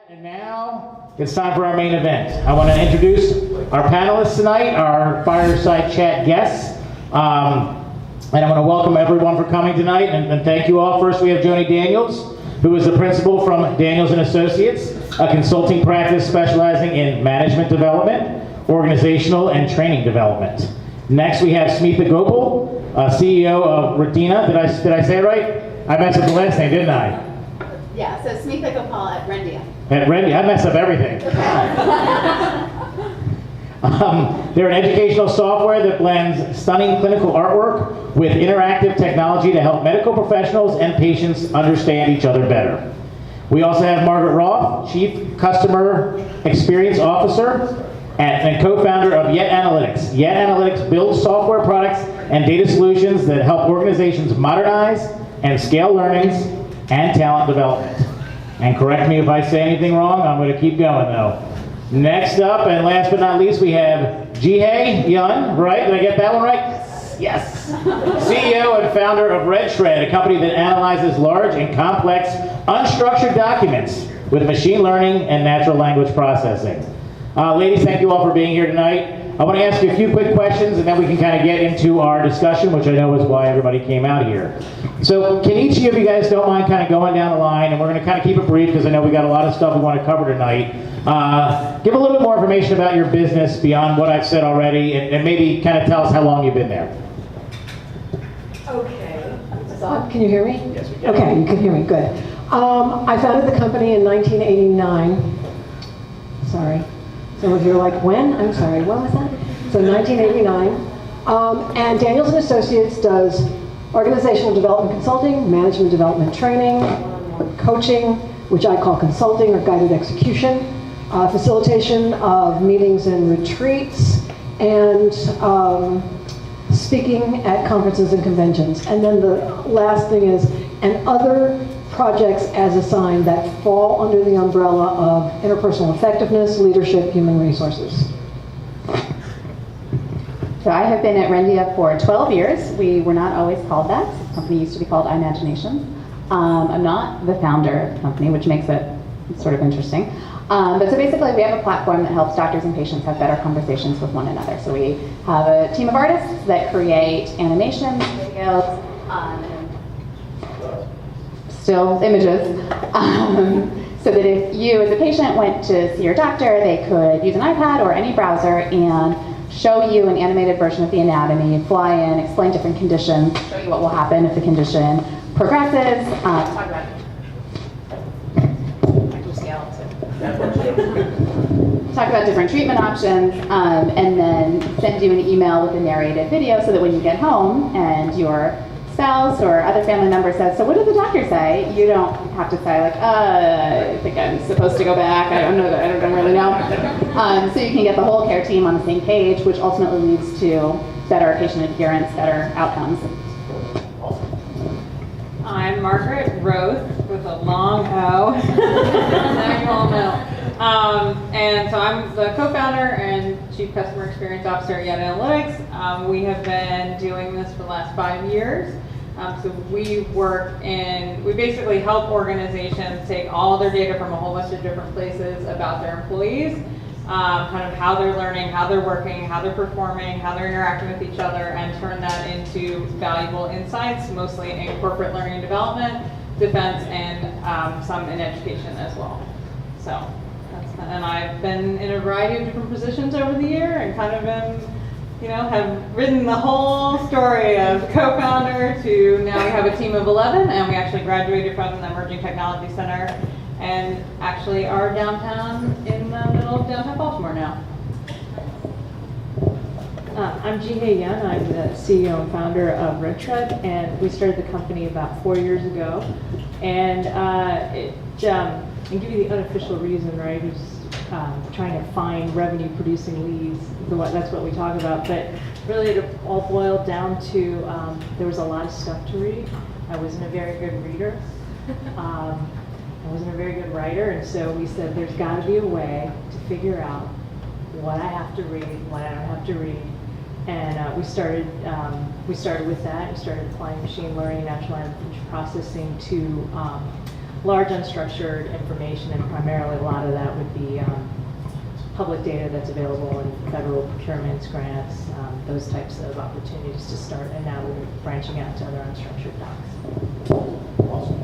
And now it's time for our main event. I want to introduce our panelists tonight, our fireside chat guests. And I want to welcome everyone for coming tonight and thank you all. First, we have Joni Daniels, who is the principal from Daniels and Associates, a consulting practice specializing in management development, organizational, and training development. Next, we have Smitha Gopal, CEO of Retina. Did I say it right? I messed up the last name, didn't I? Yeah, so Smitha Gopal at Rendia. At Rendia, I messed up everything. They're an educational software that blends stunning clinical artwork with interactive technology to help medical professionals and patients understand each other better. We also have Margaret Roth, Chief Customer Experience Officer and co-founder of Yet Analytics. Yet Analytics builds software products and data solutions that help organizations modernize and scale learnings and talent development. And correct me if I say anything wrong, I'm going to keep going though. Next up, and last but not least, we have Jeehye, right? Did I get that one right? Yes. CEO and founder of RedShred, a company that analyzes large and complex unstructured documents with machine learning and natural language processing. Ladies, thank you all for being here tonight. I want to ask you a few quick questions and then we can kind of get into our discussion, which I know is why everybody came out here. So can each of you guys don't mind kind of going down the line, and we're going to kind of keep it brief because I know we got a lot of stuff we want to cover tonight. Give a little bit more information about your business beyond what I've said already, and maybe kind of tell us how long you've been there. Okay. Can you hear me? Yes, we can. Okay, you can hear me, good. I founded the company in 1989. Sorry. Some of you are like, when? I'm sorry, what was that? So 1989. And Daniels and Associates does organizational development consulting, management development training, coaching, which I call consulting or guided execution, facilitation of meetings and retreats, and speaking at conferences and conventions. And then the last thing is, and other projects as assigned that fall under the umbrella of interpersonal effectiveness, leadership, human resources. So I have been at Rendia for 12 years. We were not always called that. The company used to be called iMagination. I'm not the founder of the company, which makes it sort of interesting. But so basically we have a platform that helps doctors and patients have better conversations with one another. So we have a team of artists that create animations, videos, still images, so that if you as a patient went to see your doctor, they could use an iPad or any browser and show you an animated version of the anatomy, fly in, explain different conditions, show you what will happen if the condition progresses, talk about different treatment options, and then send you an email with a narrated video so that when you get home and your spouse or other family member says, so what did the doctor say? You don't have to say like, I think I'm supposed to go back. I don't know that. I don't really know. So you can get the whole care team on the same page, which ultimately leads to better patient adherence, better outcomes. I'm Margaret, Roth, with a long O. Now you all know. And so I'm the co-founder and Chief Customer Experience Officer at Yet Analytics. We have been doing this for the last 5 years. So we basically help organizations take all their data from a whole bunch of different places about their employees, kind of how they're learning, how they're working, how they're performing, how they're interacting with each other, and turn that into valuable insights, mostly in corporate learning and development, defense, and some in education as well. So, and I've been in a variety of different positions over the year and kind of been, have ridden the whole story of co-founder to now we have a team of 11, and we actually graduated from the Emerging Technology Center and actually are downtown in the middle of downtown Baltimore now. I'm Jeehye. I'm the CEO and founder of RedShred, and we started the company about 4 years ago. And I'll give you the unofficial reason, right? Is trying to find revenue-producing leads. That's what we talk about. But really, it all boiled down to there was a lot of stuff to read. I wasn't a very good reader. I wasn't a very good writer, and so we said there's got to be a way to figure out what I have to read, what I don't have to read. And we started with that. We started applying machine learning, natural language processing to large unstructured information, and primarily a lot of that would be public data that's available in federal procurements, grants, those types of opportunities to start, and now we're branching out to other unstructured docs. Awesome.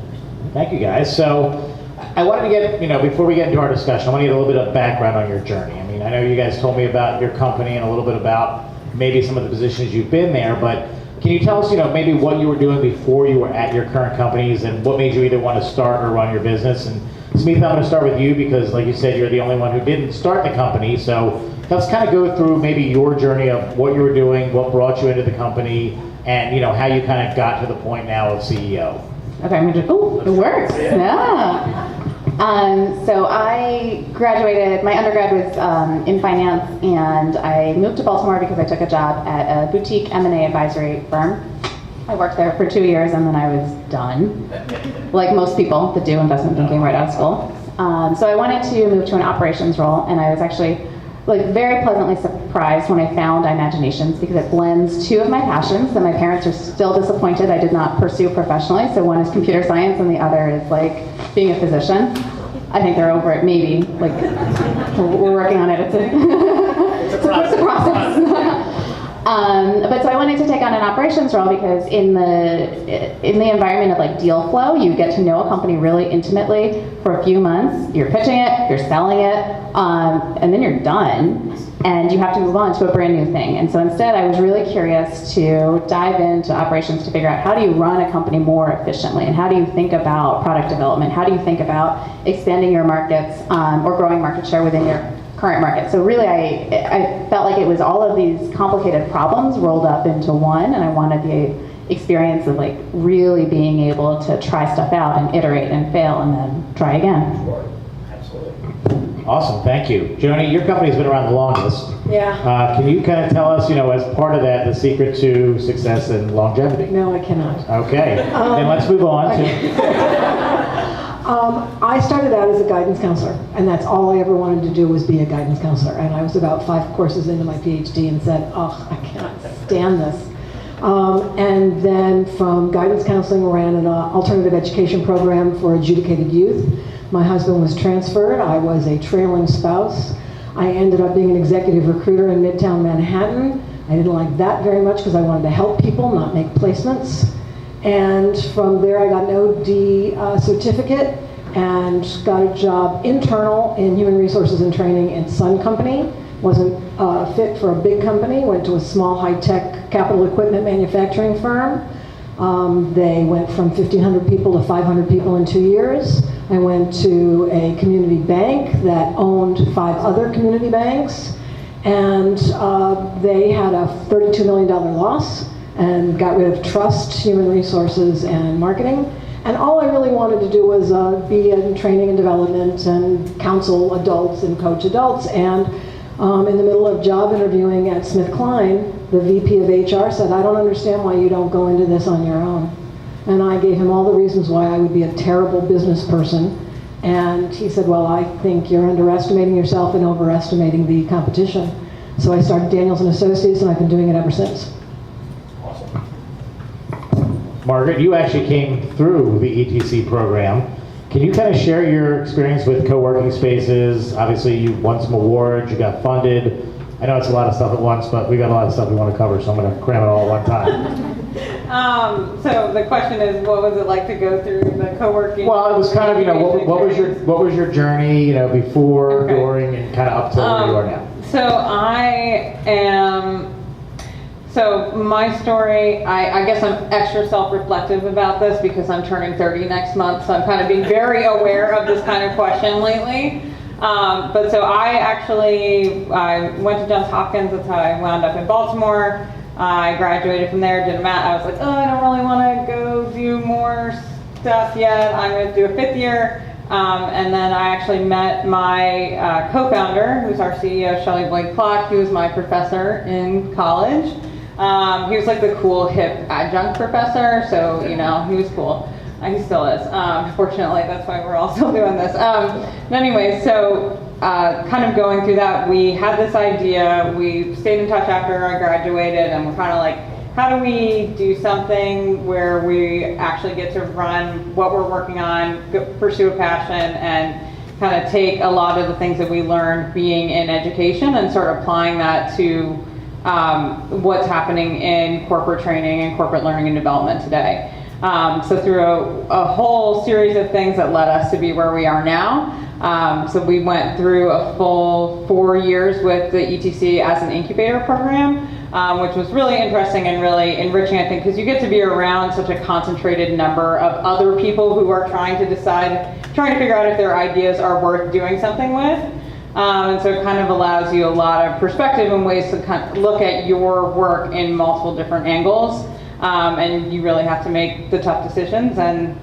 Thank you, guys. So I wanted to get, before we get into our discussion, I want to get a little bit of background on your journey. I mean, I know you guys told me about your company and a little bit about maybe some of the positions you've been there, but can you tell us, maybe what you were doing before you were at your current companies and what made you either want to start or run your business? And Smitha, I'm going to start with you because, like you said, you're the only one who didn't start the company. So let's kind of go through maybe your journey of what you were doing, what brought you into the company, and how you kind of got to the point now of CEO. Okay, I'm gonna oh, it works. Yeah. So I graduated, my undergrad was in finance, and I moved to Baltimore because I took a job at a boutique M&A advisory firm. I worked there for 2 years and then I was done, like most people that do investment banking right out of school. So I wanted to move to an operations role, and I was actually very pleasantly surprised when I found Imaginations because it blends two of my passions that my parents are still disappointed I did not pursue professionally. So one is computer science and the other is being a physician. I think they're over it, maybe. We're working on it. It's a process. But so I wanted to take on an operations role because in the environment of deal flow, you get to know a company really intimately for a few months. You're pitching it, you're selling it, and then you're done, and you have to move on to a brand new thing. And so instead, I was really curious to dive into operations to figure out how do you run a company more efficiently, and how do you think about product development, how do you think about expanding your markets or growing market share within your current market. So really, I felt like it was all of these complicated problems rolled up into one, and I wanted the experience of really being able to try stuff out and iterate and fail and then try again. Sure. Absolutely. Awesome, thank you. Joni, your company's been around the longest. Yeah. Can you kind of tell us, as part of that, the secret to success and longevity? No, I cannot. Okay, then let's move on to... I started out as a guidance counselor, and that's all I ever wanted to do was be a guidance counselor. And I was about 5 courses into my PhD and said, oh, I cannot stand this. And then from guidance counseling, ran an alternative education program for adjudicated youth. My husband was transferred. I was a trailing spouse. I ended up being an executive recruiter in Midtown Manhattan. I didn't like that very much because I wanted to help people, not make placements. And from there, I got an OD certificate and got a job internal in human resources and training in Sun Company. Wasn't fit for a big company. Went to a small high-tech capital equipment manufacturing firm. They went from 1,500 people to 500 people in 2 years. I went to a community bank that owned 5 other community banks, and they had a $32 million loss and got rid of trust, human resources, and marketing. And all I really wanted to do was be in training and development and counsel adults and coach adults. And in the middle of job interviewing at SmithKline, the VP of HR said, I don't understand why you don't go into this on your own. And I gave him all the reasons why I would be a terrible business person. And he said, well, I think you're underestimating yourself and overestimating the competition. So I started Daniels & Associates, and I've been doing it ever since. Margaret, you actually came through the ETC program. Can you kind of share your experience with co-working spaces? Obviously, you won some awards, you got funded. I know it's a lot of stuff at once, but we got a lot of stuff we want to cover, so I'm going to cram it all at one time. So the question is, what was it like to go through the co-working? Well, it was kind of, what was your journey, before, okay, during, and kind of up to where you are now? So my story, I guess I'm extra self-reflective about this because I'm turning 30 next month, so I'm kind of being very aware of this kind of question lately. But so I went to Johns Hopkins, that's how I wound up in Baltimore. I graduated from there, did a math. I was like, I don't really want to go do more stuff yet. I'm going to do a 5th year. And then I actually met my co-founder, who's our CEO, Shelley Blake Clark. He was my professor in college. He was like the cool, hip adjunct professor, so, he was cool. He still is. Fortunately, that's why we're all still doing this. Anyway, so kind of going through that, we had this idea. We stayed in touch after I graduated, and we're kind of how do we do something where we actually get to run what we're working on, pursue a passion, and kind of take a lot of the things that we learned being in education and start applying that to what's happening in corporate training and corporate learning and development today. So through a whole series of things that led us to be where we are now. So we went through a full 4 years with the ETC as an incubator program, which was really interesting and really enriching, I think, because you get to be around such a concentrated number of other people who are trying to figure out if their ideas are worth doing something with. And so it kind of allows you a lot of perspective and ways to kind of look at your work in multiple different angles. And you really have to make the tough decisions and,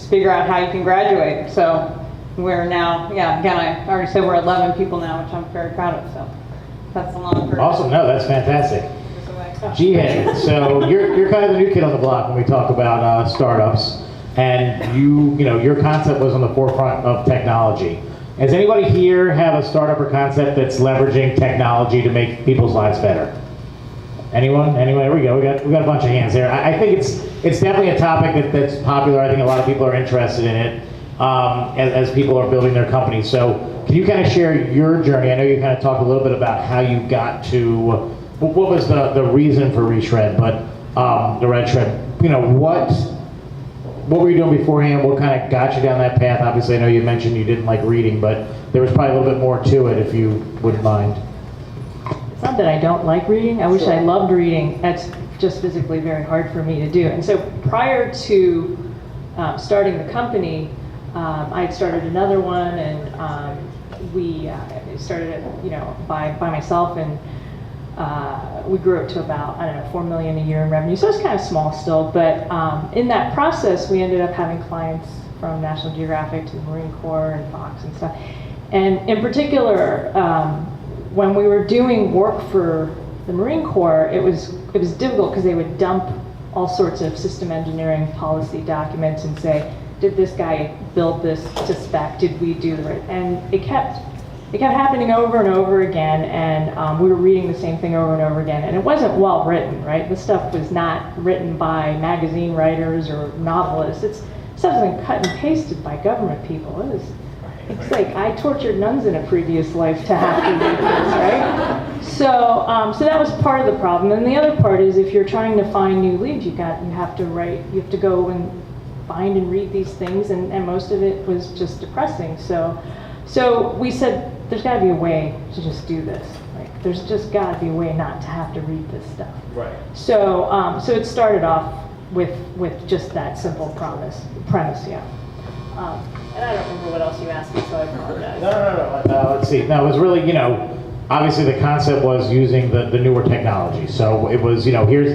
figure out how you can graduate. So we're now, again, I already said we're 11 people now, which I'm very proud of. So that's a long career. Awesome. No, that's fantastic. Jeehye, so you're kind of the new kid on the block when we talk about startups, and your concept was on the forefront of technology. Does anybody here have a startup or concept that's leveraging technology to make people's lives better? Anyone? There we go. We got a bunch of hands there. I think it's definitely a topic that's popular. I think a lot of people are interested in it as people are building their companies. So can you kind of share your journey? I know you kind of talked a little bit about how you got to, what was the reason for Reshred, but the Red Shred. What were you doing beforehand? What kind of got you down that path? Obviously, I know you mentioned you didn't like reading, but there was probably a little bit more to it, if you wouldn't mind. It's not that I don't like reading. I wish I loved reading. That's just physically very hard for me to do. And so prior to starting the company, I had started another one, and we started it, by myself, and we grew up to about, $4 million a year in revenue. So it's kind of small still, but in that process, we ended up having clients from National Geographic to the Marine Corps and Fox and stuff. And in particular, when we were doing work for the Marine Corps, it was difficult because they would dump all sorts of system engineering policy documents and say, did this guy build this to spec? Did we do the right? And it kept happening over and over again, and we were reading the same thing over and over again, and it wasn't well written, right? This stuff was not written by magazine writers or novelists. It's stuff's been cut and pasted by government people. It's like I tortured nuns in a previous life to have to read this, right? So that was part of the problem. And the other part is if you're trying to find new leads, you have to go and find and read these things, and most of it was just depressing. So we said, there's got to be a way to just do this. Like, there's just got to be a way not to have to read this stuff. Right. So it started off with just that simple premise, yeah. And I don't remember what else you asked me, so I apologize. No. Let's see. No, it was really, obviously the concept was using the newer technology. So it was, here's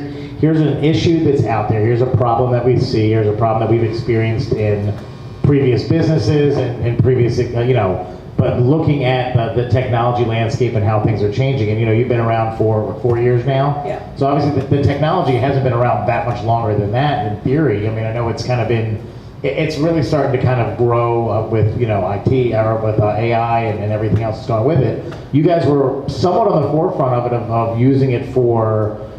an issue that's out there. Here's a problem that we see. Here's a problem that we've experienced in previous businesses and previous, but looking at the technology landscape and how things are changing. And, you've been around for 4 years now. Yeah. So obviously the technology hasn't been around that much longer than that in theory. I mean, I know it's kind of been, it's really starting to kind of grow with, IT, or with AI and everything else that's going with it. You guys were somewhat on the forefront of it, of using it for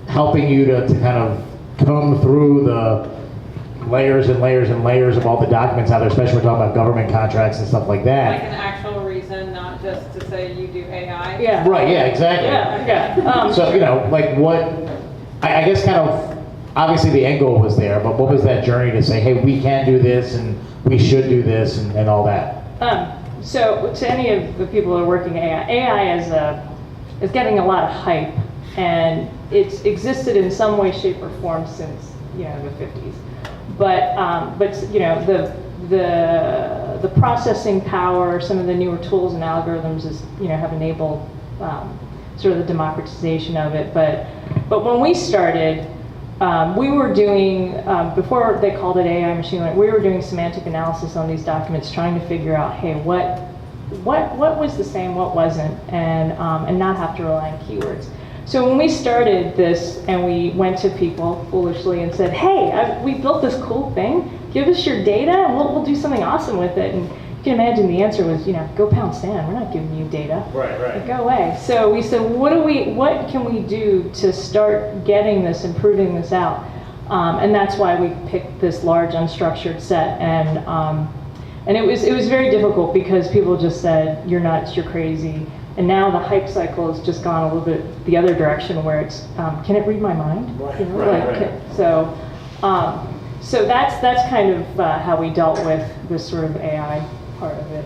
helping you to kind of comb through the layers and layers and layers of all the documents out there, especially when we're talking about government contracts and stuff like that. Like an actual reason, not just to say you do AI. Yeah. Right, yeah, exactly. Yeah. So, like what, I guess kind of, obviously the end goal was there, but what was that journey to say, hey, we can do this and we should do this and all that? So to any of the people that are working AI is getting a lot of hype, and it's existed in some way, shape, or form since the 50s. But the processing power, some of the newer tools and algorithms have enabled sort of the democratization of it. But when we started, we were doing, before they called it AI machine learning, we were doing semantic analysis on these documents, trying to figure out, hey, what was the same, what wasn't, and not have to rely on keywords. So when we started this and we went to people foolishly and said, hey, we built this cool thing, give us your data and we'll do something awesome with it. And can imagine the answer was, go pound sand. We're not giving you data. Right. Like, go away. So we said, what can we do to start getting this and proving this out? And that's why we picked this large unstructured set. And it was very difficult because people just said, you're nuts, you're crazy. And now the hype cycle has just gone a little bit the other direction where it's, can it read my mind? Right. So that's kind of how we dealt with this sort of AI part of it.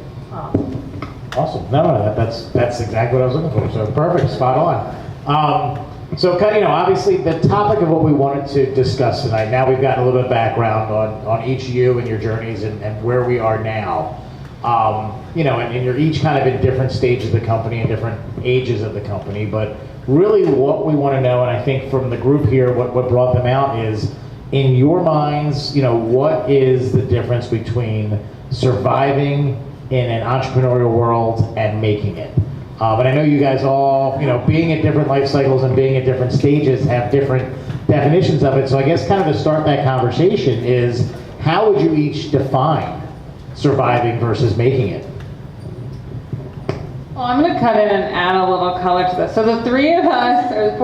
Awesome. No, that's exactly what I was looking for. So perfect, spot on. So obviously the topic of what we wanted to discuss tonight, now we've gotten a little bit of background on each of you and your journeys and where we are now. And you're each kind of in different stages of the company and different ages of the company, but really what we want to know, and I think from the group here, what brought them out is, in your minds, what is the difference between surviving in an entrepreneurial world and making it? And I know you guys all, being at different life cycles and being at different stages have different definitions of it. So I guess kind of to start that conversation is, how would you each define surviving versus making it? Well, I'm going to cut in and add a little color to this. So the three of us have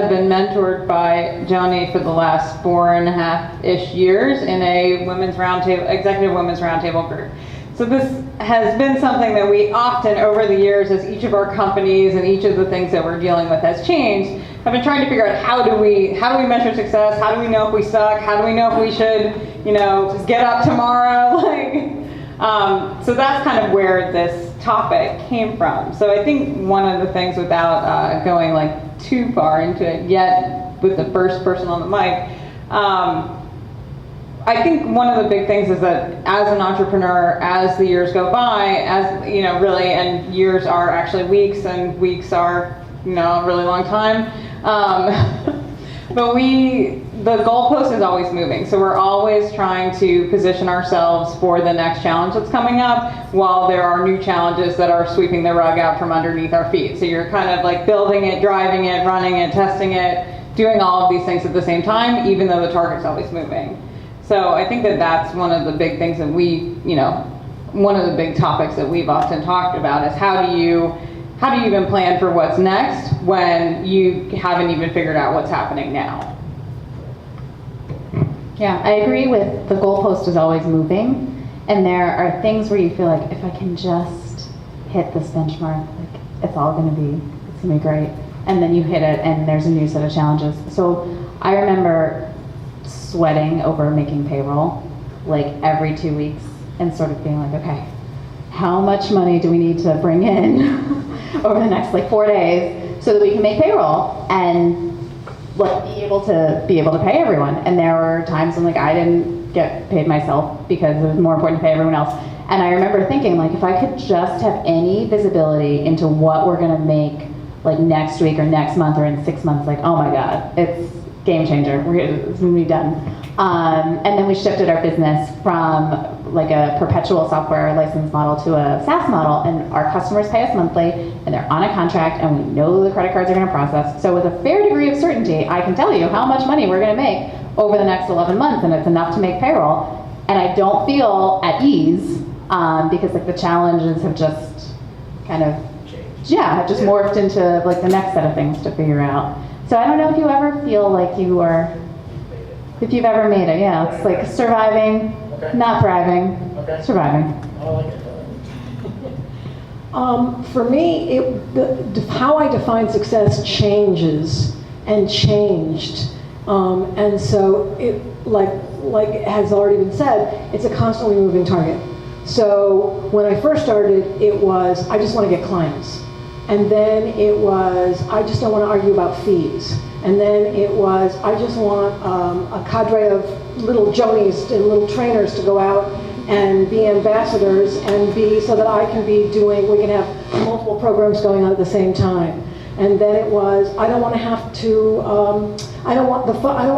been mentored by Joni for the last 4.5-ish years in a executive women's roundtable group. So this has been something that we often, over the years, as each of our companies and each of the things that we're dealing with has changed, have been trying to figure out how do we measure success? How do we know if we suck? How do we know if we should, just get up tomorrow? So that's kind of where this topic came from. So I think one of the things, without going too far into it yet, with the first person on the mic, I think one of the big things is that as an entrepreneur, as the years go by, really, and years are actually weeks, and weeks are, a really long time. But the goalpost is always moving. So we're always trying to position ourselves for the next challenge that's coming up, while there are new challenges that are sweeping the rug out from underneath our feet. So you're kind of building it, driving it, running it, testing it, doing all of these things at the same time, even though the target's always moving. So I think that that's one of the big things that one of the big topics that we've often talked about is how do you even plan for what's next when you haven't even figured out what's happening now? Yeah, I agree with the goalpost is always moving, and there are things where you feel like, if I can just hit this benchmark, it's gonna be great. And then you hit it and there's a new set of challenges. So I remember sweating over making payroll every 2 weeks and sort of being okay, how much money do we need to bring in over the next 4 days so that we can make payroll and be able to pay everyone? And there were times when I didn't get paid myself because it was more important to pay everyone else. And I remember thinking if I could just have any visibility into what we're going to make next week or next month or in 6 months, oh my God, it's game changer. It's going to be done. And then we shifted our business from a perpetual software license model to a SaaS model, and our customers pay us monthly, and they're on a contract, and we know the credit cards are going to process. So with a fair degree of certainty, I can tell you how much money we're going to make over the next 11 months, and it's enough to make payroll. And I don't feel at ease because the challenges have just kind of morphed into the next set of things to figure out. So I don't know if you ever feel if you've ever made it. Yeah, it's surviving, not thriving, surviving. I like it. For me, how I define success changes and changed. And so it, like has already been said, it's a constantly moving target. So when I first started, it was, I just want to get clients. And then it was, I just don't want to argue about fees. And then it was, I just want a cadre of little Jonis and little trainers to go out and be ambassadors and so that I can be we can have multiple programs going on at the same time. And then it was, I don't want to have to, I don't want to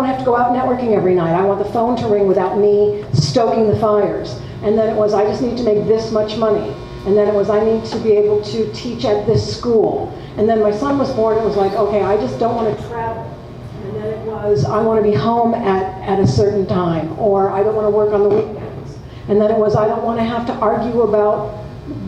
have to go out networking every night. I want the phone to ring without me stoking the fires. And then it was, I just need to make this much money. And then it was, I need to be able to teach at this school. And then my son was born, it was okay, I just don't want to travel. And then it was, I want to be home at a certain time, or I don't want to work on the weekends. And then it was, I don't want to have to argue about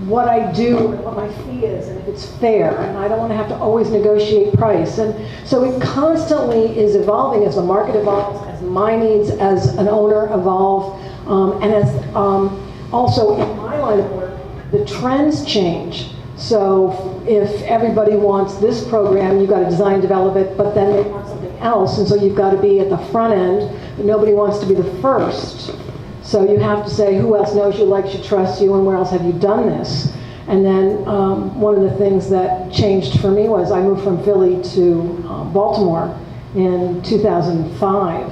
what I do and what my fee is and if it's fair, and I don't want to have to always negotiate price. And so it constantly is evolving as the market evolves, as my needs as an owner evolve, and as also in my line of work, the trends change. So if everybody wants this program, you've got to design, develop it, but then they want something else, and so you've got to be at the front end, but nobody wants to be the first. So you have to say, who else knows you, likes you, trusts you, and where else have you done this? And then one of the things that changed for me was I moved from Philly to Baltimore in 2005.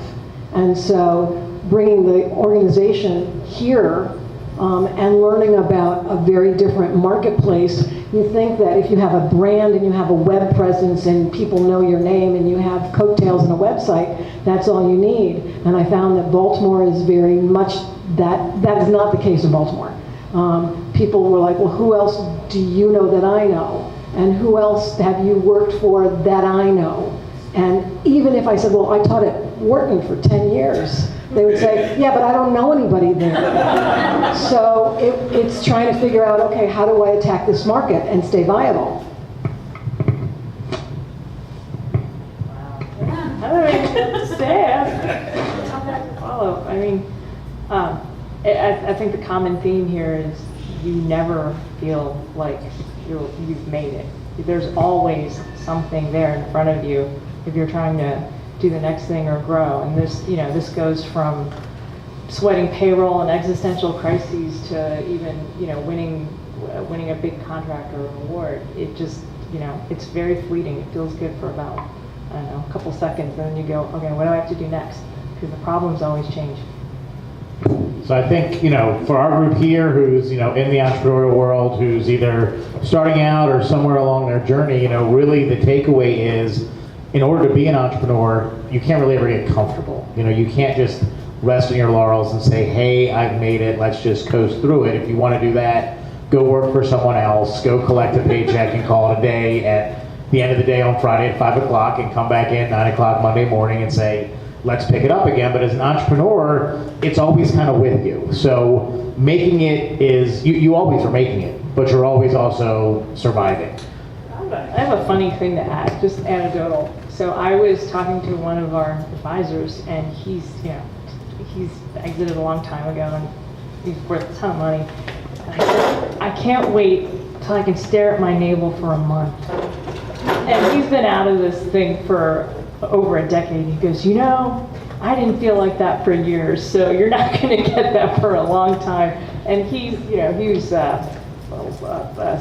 And so bringing the organization here and learning about a very different marketplace, you think that if you have a brand and you have a web presence and people know your name and you have coattails and a website, that's all you need. And I found that Baltimore is very much that is not the case in Baltimore. People were like, well, who else do you know that I know? And who else have you worked for that I know? And even if I said, well, I taught at Wharton for 10 years, they would say, yeah, but I don't know anybody there. So it's trying to figure out, okay, how do I attack this market and stay viable? I don't know what to say. It's tough to follow. I mean, I think the common theme here is you never feel like you've made it. There's always something there in front of you if you're trying to do the next thing or grow. And this goes from sweating payroll and existential crises to even winning a big contract or an award. It just it's very fleeting. It feels good for about a couple seconds, and then you go, okay, what do I have to do next? Because the problems always change. So I think, for our group here who's, in the entrepreneurial world, who's either starting out or somewhere along their journey, really the takeaway is, in order to be an entrepreneur, you can't really ever get comfortable. You can't just rest on your laurels and say, hey, I've made it, let's just coast through it. If you want to do that, go work for someone else, go collect a paycheck and call it a day at the end of the day on Friday at 5 o'clock and come back in 9 o'clock Monday morning and say, let's pick it up again. But as an entrepreneur, it's always kind of with you. So making it is, you always are making it, but you're always also surviving. I have a funny thing to add, just anecdotal. So I was talking to one of our advisors, and he's exited a long time ago, and he's worth a ton of money. And I said, I can't wait till I can stare at my navel for a month. And he's been out of this thing for over a decade. He goes, I didn't feel like that for years, so you're not going to get that for a long time. And he was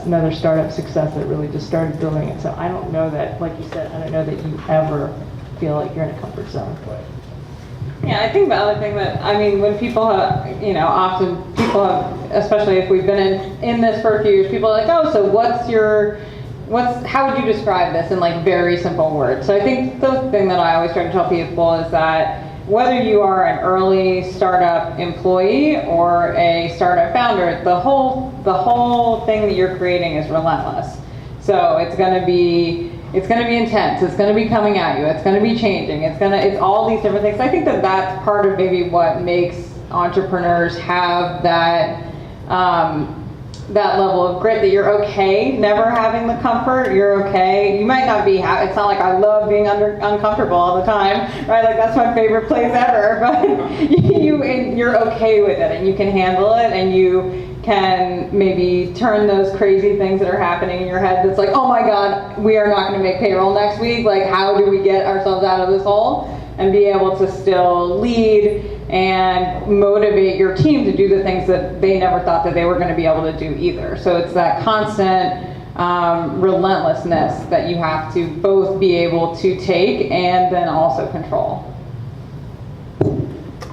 another startup success that really just started building it. So I don't know that, like you said, I don't know that you ever feel like you're in a comfort zone. Yeah, I think the other thing that, when people have, often people have, especially if we've been in this for a few years, people are like, oh, so how would you describe this in very simple words? So I think the thing that I always try to tell people is that whether you are an early startup employee or a startup founder, the whole thing that you're creating is relentless. So it's going to be intense. It's going to be coming at you. It's going to be changing. It's all these different things. I think that that's part of maybe what makes entrepreneurs have that level of grit, that you're okay never having the comfort. You're okay. You might not be, it's not like I love being uncomfortable all the time, right? Like that's my favorite place ever, but you're okay with it and you can handle it, and you can maybe turn those crazy things that are happening in your head that's like, oh my God, we are not going to make payroll next week. Like, how do we get ourselves out of this hole? And be able to still lead and motivate your team to do the things that they never thought that they were going to be able to do either. So it's that constant relentlessness that you have to both be able to take and then also control.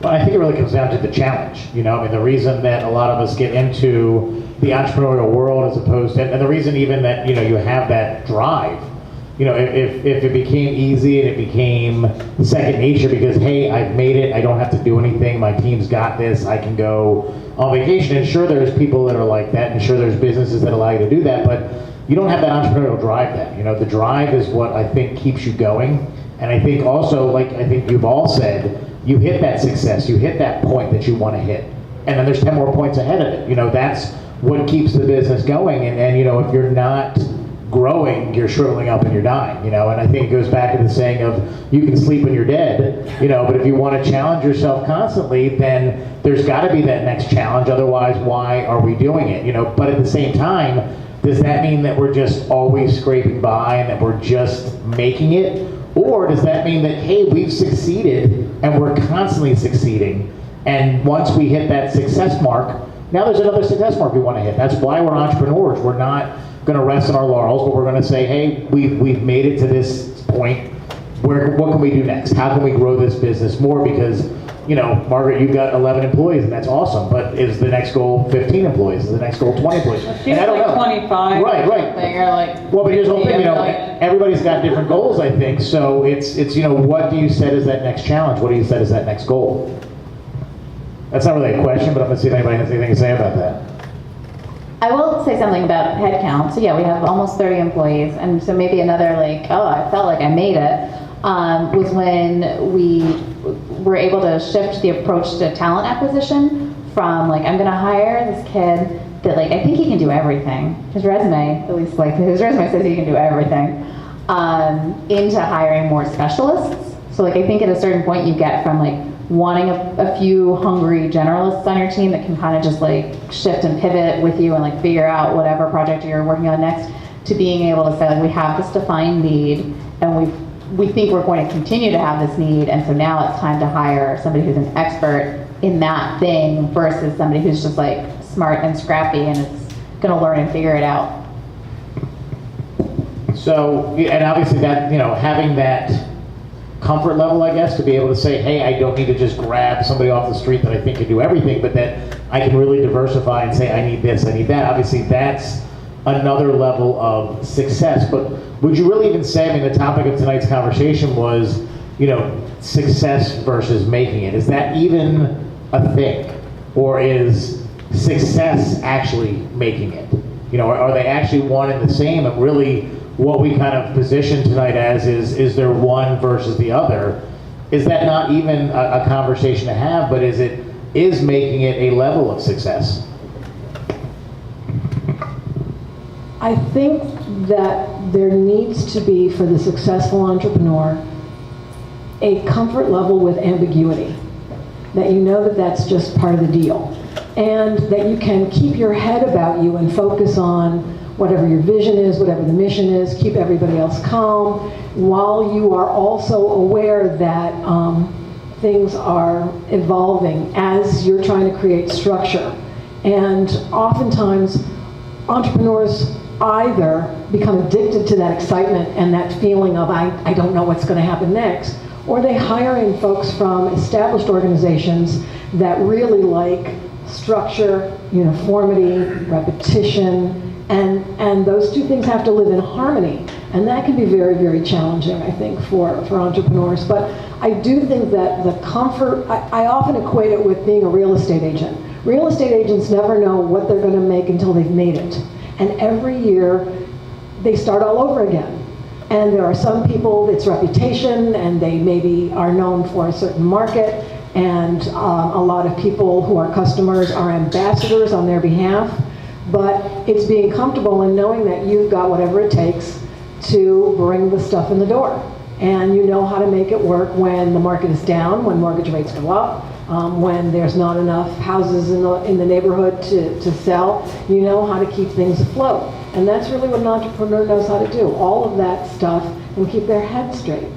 Well, I think it really comes down to the challenge. The reason that a lot of us get into the entrepreneurial world as opposed to, and the reason even that, you have that drive. If it became easy and it became second nature because, hey, I've made it, I don't have to do anything, my team's got this, I can go on vacation. And sure, there's people that are like that, and sure, there's businesses that allow you to do that, but you don't have that entrepreneurial drive then. The drive is what I think keeps you going. And I think also, like I think you've all said, you hit that success, you hit that point that you want to hit. and then there's 10 more points ahead of it. That's what keeps the business going. And if you're not growing, you're shriveling up and you're dying. And I think it goes back to the saying of you can sleep when you're dead. But if you want to challenge yourself constantly, then there's got to be that next challenge. Otherwise, why are we doing it? But at the same time, does that mean that we're just always scraping by and that we're just making it? Or does that mean that, hey, we've succeeded and we're constantly succeeding, and once we hit that success mark, now there's another success mark we want to hit. That's why we're entrepreneurs. We're not going to rest on our laurels, but we're going to say, hey, we've made it to this point. What can we do next? How can we grow this business more? Because, Margaret, you've got 11 employees, and that's awesome. But is the next goal 15 employees? Is the next goal 20 employees? She's I don't like know. 25. Right. You're like, Well, but here's the whole thing. million. Everybody's got different goals, I think. So it's what do you set as that next challenge? What do you set as that next goal? That's not really a question, but I'm going to see if anybody has anything to say about that. I will say something about headcount. So yeah, we have almost 30 employees, and so maybe another I felt like I made it, was when we were able to shift the approach to talent acquisition from I'm going to hire this kid that I think he can do everything. His resume, at least his resume says he can do everything, into hiring more specialists. So I think at a certain point you get from wanting a few hungry generalists on your team that can kind of just shift and pivot with you and figure out whatever project you're working on next, to being able to say we have this defined need and we think we're going to continue to have this need, and so now it's time to hire somebody who's an expert in that thing versus somebody who's just smart and scrappy and is going to learn and figure it out. So, and obviously that, having that comfort level, I guess, to be able to say, hey, I don't need to just grab somebody off the street that I think can do everything, but that I can really diversify and say, I need this, I need that. Obviously, that's another level of success. But would you really even say, the topic of tonight's conversation was, success versus making it. Is that even a thing? Or is success actually making it? Are they actually one and the same? And really, what we kind of position tonight as is there one versus the other? Is that not even a conversation to have, but is making it a level of success? I think that there needs to be, for the successful entrepreneur, a comfort level with ambiguity. That you know that that's just part of the deal. And that you can keep your head about you and focus on whatever your vision is, whatever the mission is, keep everybody else calm, while you are also aware that things are evolving as you're trying to create structure. And oftentimes, entrepreneurs either become addicted to that excitement and that feeling of, I don't know what's going to happen next, or they hire in folks from established organizations that really like structure, uniformity, repetition, and those two things have to live in harmony. And that can be very, very challenging, I think, for entrepreneurs. But I do think that the comfort, I often equate it with being a real estate agent. Real estate agents never know what they're going to make until they've made it. And every year, they start all over again. And there are some people, it's reputation, and they maybe are known for a certain market, and a lot of people who are customers are ambassadors on their behalf. But it's being comfortable and knowing that you've got whatever it takes to bring the stuff in the door. And you know how to make it work when the market is down, when mortgage rates go up, when there's not enough houses in the neighborhood to sell. You know how to keep things afloat. And that's really what an entrepreneur knows how to do. All of that stuff, and keep their head straight.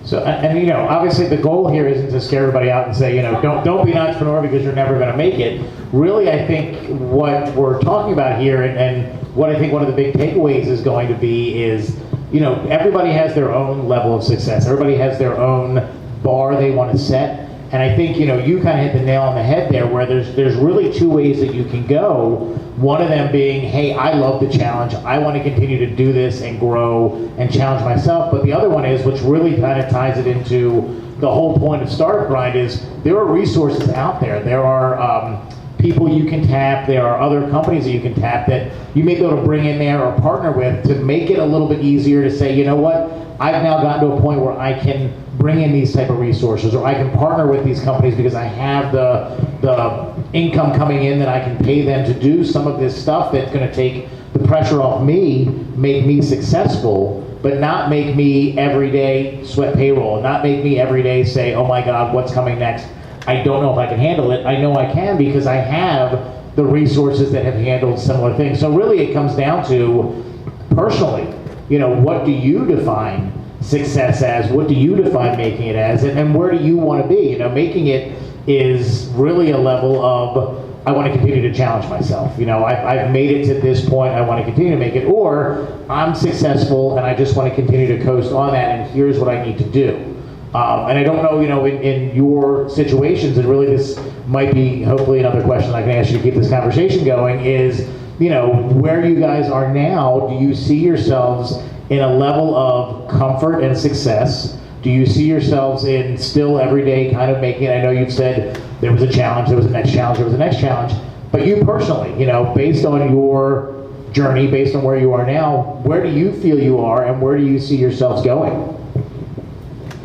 So, and obviously the goal here isn't to scare everybody out and say, don't be an entrepreneur because you're never going to make it. Really, I think what we're talking about here, and what I think one of the big takeaways is going to be is, everybody has their own level of success. Everybody has their own bar they want to set. And I think, you kind of hit the nail on the head there, where there's really two ways that you can go. One of them being, hey, I love the challenge. I want to continue to do this and grow and challenge myself. But the other one is, which really kind of ties it into the whole point of Startup Grind, is there are resources out there. There are people you can tap, there are other companies that you can tap that you may be able to bring in there or partner with to make it a little bit easier to say, you know what, I've now gotten to a point where I can bring in these type of resources, or I can partner with these companies because I have the income coming in that I can pay them to do some of this stuff that's going to take the pressure off me, make me successful, but not make me every day sweat payroll, not make me every day say, oh my God, what's coming next? I don't know if I can handle it. I know I can because I have the resources that have handled similar things. So really it comes down to, personally, you know, what do you define success as? What do you define making it as? And where do you want to be? You know, making it is really a level of, I want to continue to challenge myself. You know, I've made it to this point, I want to continue to make it, or I'm successful and I just want to continue to coast on that, and here's what I need to do. And I don't know, you know, in your situations, and really this might be hopefully another question I can ask you to keep this conversation going, is, you know, where you guys are now, do you see yourselves in a level of comfort and success? Do you see yourselves in still every day kind of making, I know you've said there was a challenge, there was a next challenge, there was a next challenge, but you personally, you know, based on your journey, based on where you are now, where do you feel you are and where do you see yourselves going?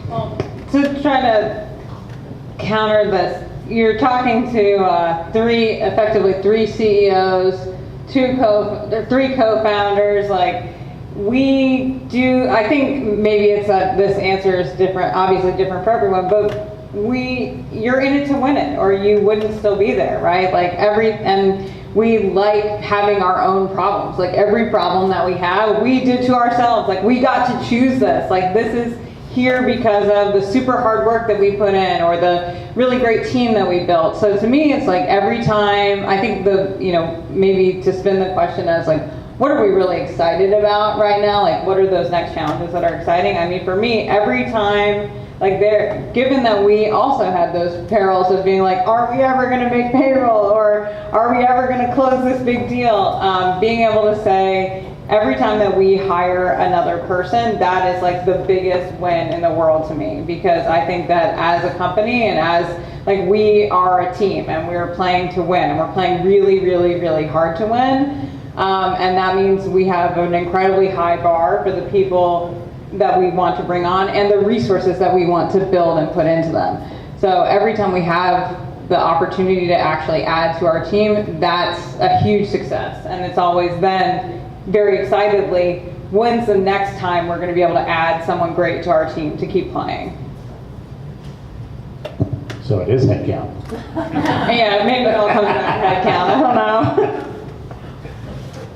Well, to try to counter this, you're talking to effectively three CEOs, three co-founders. Like, we do, I think maybe it's this answer is different, obviously different for everyone, but you're in it to win it, or you wouldn't still be there, right? Like and we like having our own problems. Like every problem that we have, we did to ourselves. Like we got to choose this. Like this is here because of the super hard work that we put in, or the really great team that we built. So to me, it's like every time, I think maybe to spin the question as like, what are we really excited about right now? Like what are those next challenges that are exciting? I mean, for me, every time, like given that we also had those perils of being like, are we ever gonna make payroll? Or are we ever gonna close this big deal? Being able to say, every time that we hire another person, that is like the biggest win in the world to me, because I think that as a company and as like we are a team and we're playing to win, and we're playing really, really, really hard to win. And that means we have an incredibly high bar for the people that we want to bring on and the resources that we want to build and put into them. So every time we have the opportunity to actually add to our team, that's a huge success. And it's always then very excitedly, when's the next time we're going to be able to add someone great to our team to keep playing? So it is head count. Yeah, maybe it all comes back to head count. I don't know.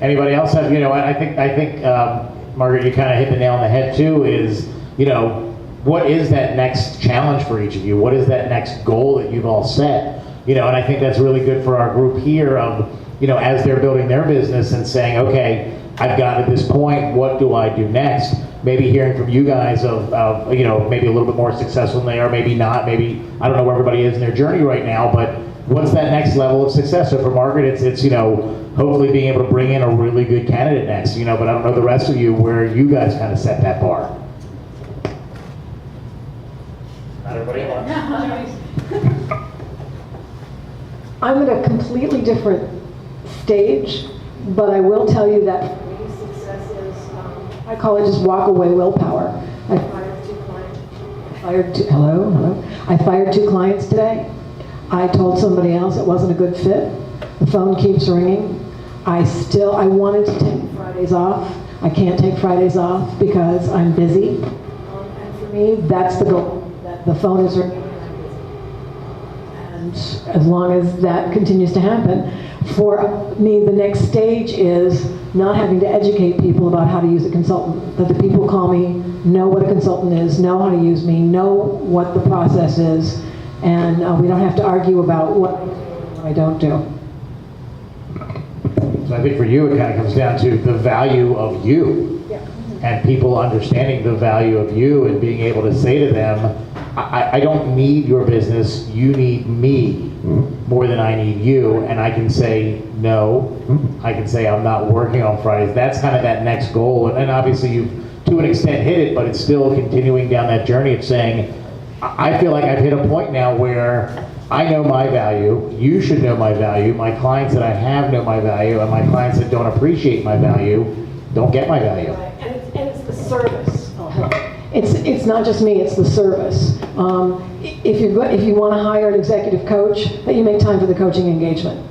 Anybody else have, you know, I think Margaret, you kind of hit the nail on the head too, is, you know, what is that next challenge for each of you? What is that next goal that you've all set? You know, and I think that's really good for our group here of, you know, as they're building their business and saying, okay, I've gotten to this point, what do I do next? Maybe hearing from you guys of you know, maybe a little bit more successful than they are, maybe not, maybe, I don't know where everybody is in their journey right now, but what's that next level of success? So for Margaret, it's you know, hopefully being able to bring in a really good candidate next, you know, but I don't know the rest of you where you guys kind of set that bar. Not everybody else. I'm at a completely different stage, but I will tell you that for me, success is, I call it just walk away willpower. I fired two clients. I fired two clients today. I told somebody else it wasn't a good fit. The phone keeps ringing. I wanted to take Fridays off. I can't take Fridays off because I'm busy. And for me, that's the goal. That the phone is ringing and I'm busy. And as long as that continues to happen, for me, the next stage is not having to educate people about how to use a consultant. That the people call me, know what a consultant is, know how to use me, know what the process is, and we don't have to argue about what I don't do. So I think for you, it kind of comes down to the value of you. Yeah. And people understanding the value of you and being able to say to them, I don't need your business, you need me more than I need you. And I can say no, I can say I'm not working on Fridays. That's kind of that next goal. And obviously you've to an extent hit it, but it's still continuing down that journey of saying, I feel like I've hit a point now where I know my value, you should know my value, my clients that I have know my value, and my clients that don't appreciate my value don't get my value. Right. And it's the service. Oh, hello. It's not just me, it's the service. If you want to hire an executive coach, that you make time for the coaching engagement.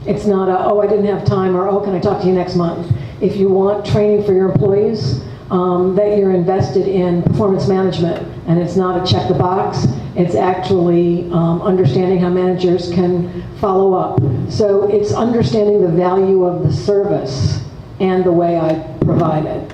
It's not oh, I didn't have time, or oh, can I talk to you next month? If you want training for your employees, that you're invested in performance management, and it's not a check the box, it's actually understanding how managers can follow up. So it's understanding the value of the service and the way I provide it.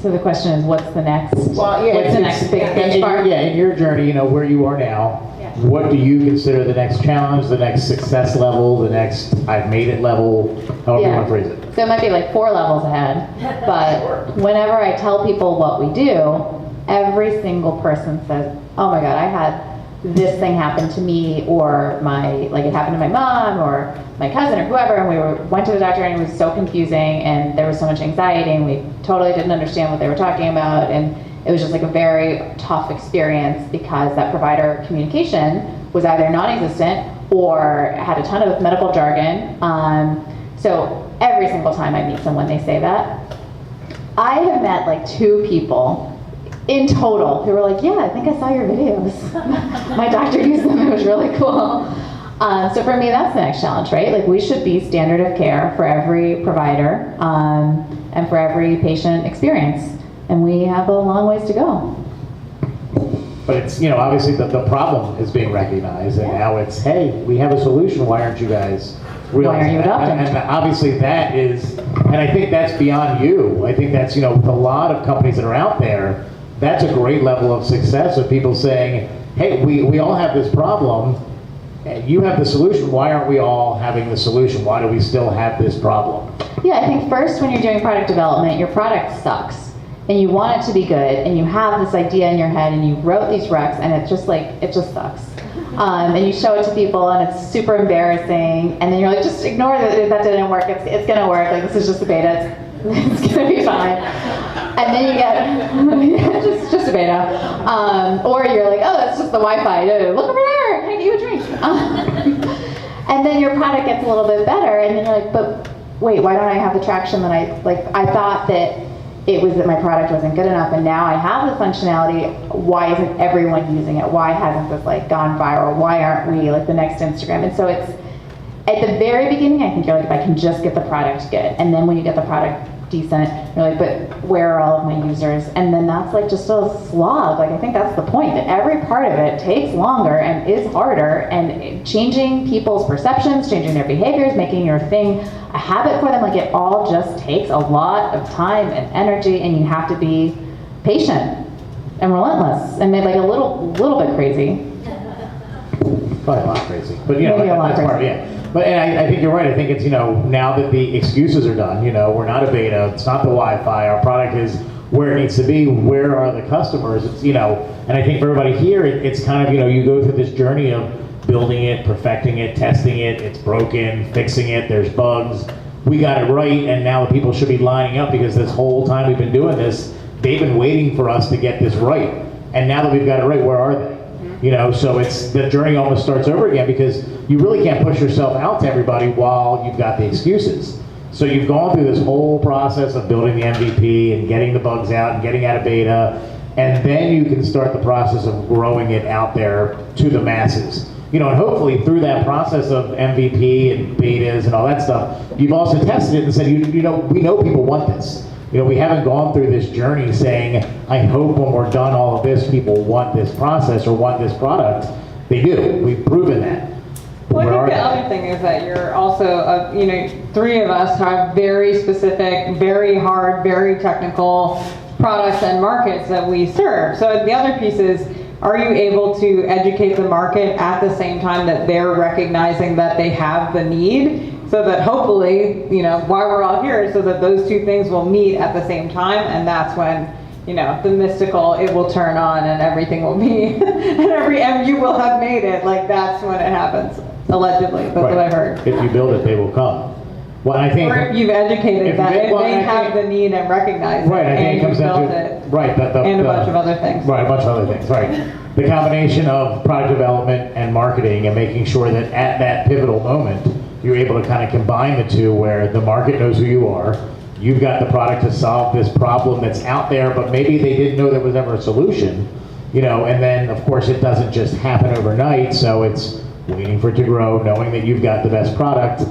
So the question is, what's the next? Well, yeah, what's the next big benchmark? In your journey, where you are now, Yeah. what do you consider the next challenge, the next success level, the next I've made it level, however you want to phrase it? So it might be like 4 levels ahead, but whenever I tell people what we do, every single person says, oh my God, I had this thing happen to me, or it happened to my mom or my cousin or whoever, and we went to the doctor and it was so confusing and there was so much anxiety and we totally didn't understand what they were talking about, and it was just like a very tough experience because that provider communication was either non-existent or had a ton of medical jargon. So every single time I meet someone, they say that. I have met like 2 people in total who were like, yeah, I think I saw your videos. My doctor used them, it was really cool. So for me, that's the next challenge, right? Like, we should be standard of care for every provider and for every patient experience. And we have a long ways to go. But it's, obviously the problem is being recognized, and now it's, hey, we have a solution, why aren't you guys realizing Why are you adopting? And obviously that is, and I think that's beyond you. I think that's, with a lot of companies that are out there, that's a great level of success of people saying, hey, we all have this problem, and you have the solution, why aren't we all having the solution? Why do we still have this problem? Yeah, I think first when you're doing product development, your product sucks. And you want it to be good, and you have this idea in your head, and you wrote these recs, and it just sucks. And you show it to people, and it's super embarrassing, and then you're like, just ignore that didn't work, it's gonna work, like, this is just a beta, it's gonna be fine. And then you get, just a beta. Or you're like, oh, that's just the Wi-Fi, look over there, can I get you a drink? And then your product gets a little bit better, and then you're like, but wait, why don't I have the traction that I thought that it was that my product wasn't good enough, and now I have the functionality. Why isn't everyone using it? Why hasn't this gone viral? Why aren't we the next Instagram? And so it's at the very beginning, I think you're like, if I can just get the product good, and then when you get the product decent, you're like, but where are all of my users? And then that's just a slog. I think that's the point, that every part of it takes longer and is harder, and changing people's perceptions, changing their behaviors, making your thing a habit for them, it all just takes a lot of time and energy, and you have to be patient and relentless and maybe a little bit crazy. Probably a lot crazy, but Maybe a lot that's part, crazy. yeah. But and I think you're right. I think it's now that the excuses are done. We're not a beta. It's not the Wi-Fi. Our product is where it needs to be. Where are the customers? It's and I think for everybody here, it's kind of you go through this journey of building it, perfecting it, testing it. It's broken, fixing it. There's bugs. We got it right, and now the people should be lining up because this whole time we've been doing this, they've been waiting for us to get this right. And now that we've got it right, where are they? So it's the journey almost starts over again because you really can't push yourself out to everybody while you've got the excuses. So you've gone through this whole process of building the MVP and getting the bugs out and getting out of beta, and then you can start the process of growing it out there to the masses. And hopefully through that process of MVP and betas and all that stuff, you've also tested it and said, we know people want this. We haven't gone through this journey saying, I hope when we're done all of this, people want this process or want this product. They do. We've proven that. Well, I think the other thing is that you're also, 3 of us have very specific, very hard, very technical products and markets that we serve. So the other piece is, are you able to educate the market at the same time that they're recognizing that they have the need? So that hopefully, why we're all here, so that those 2 things will meet at the same time, and that's when, the mystical, it will turn on and everything will be, and you will have made it, that's when it happens, allegedly, that's what I've heard. If you build it, they will come. Well, I think, or if you've educated that, if they have the need and recognize it, right, I think and it comes you down built to it. Right. And a bunch of other things. Right, a bunch of other things, right. The combination of product development and marketing and making sure that at that pivotal moment, you're able to kind of combine the two where the market knows who you are, you've got the product to solve this problem that's out there, but maybe they didn't know there was ever a solution, and then of course it doesn't just happen overnight, so it's waiting for it to grow, knowing that you've got the best product,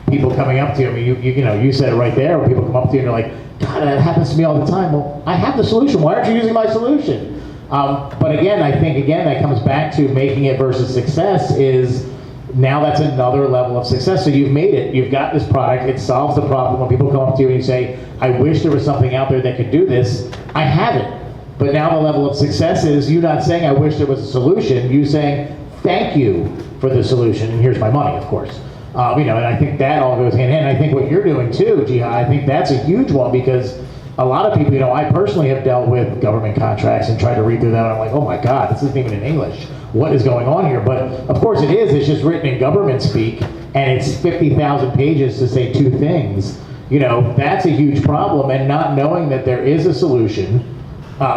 people coming up to you, I mean, you said it right there, when people come up to you and you're like, God, that happens to me all the time. Well, I have the solution, why aren't you using my solution? But again, I think that comes back to making it versus success is now that's another level of success. So you've made it, you've got this product, it solves the problem. When people come up to you and you say, I wish there was something out there that could do this, I have it. But now the level of success is you not saying, I wish there was a solution, you saying, thank you for the solution, and here's my money, of course. And I think that all goes hand in hand. I think what you're doing too, Jeehye, I think that's a huge one because a lot of people, I personally have dealt with government contracts and tried to read through that, and I'm like, oh my God, this isn't even in English. What is going on here? But of course it is, it's just written in government speak, and it's 50,000 pages to say two things. That's a huge problem, and not knowing that there is a solution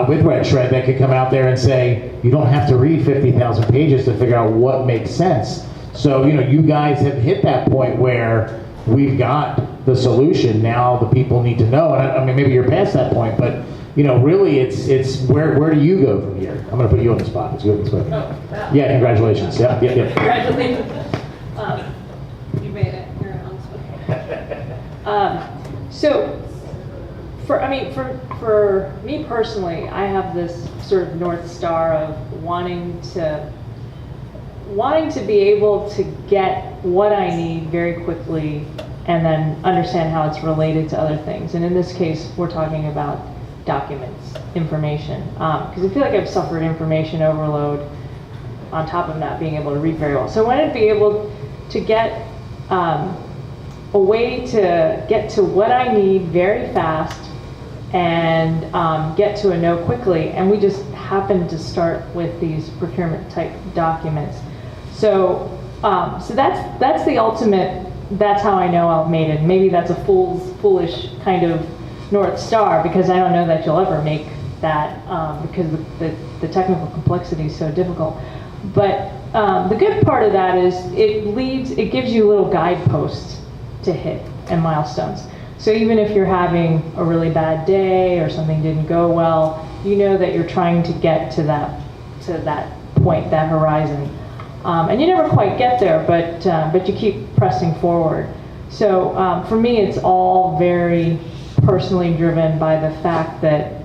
with Red Shred that could come out there and say, you don't have to read 50,000 pages to figure out what makes sense. So, you guys have hit that point where we've got the solution. Now the people need to know, and I mean, maybe you're past that point, but really, it's where do you go from here? I'm going to put you on the spot. Let's go this way. Oh, wow. Yeah, congratulations. Yeah. Congratulations. You made it. You're on spot. So, for me personally, I have this sort of North Star of wanting to be able to get what I need very quickly and then understand how it's related to other things. And in this case, we're talking about documents, information. Because I feel like I've suffered information overload on top of not being able to read very well. So I wanted to be able to get a way to get to what I need very fast and get to a no quickly. And we just happened to start with these procurement type documents. So that's the ultimate, that's how I know I've made it. Maybe that's a foolish kind of North Star, because I don't know that you'll ever make that because the technical complexity is so difficult. But the good part of that is it gives you little guideposts to hit and milestones. So even if you're having a really bad day or something didn't go well, you know that you're trying to get to that point, that horizon. And you never quite get there, but you keep pressing forward. So for me, it's all very personally driven by the fact that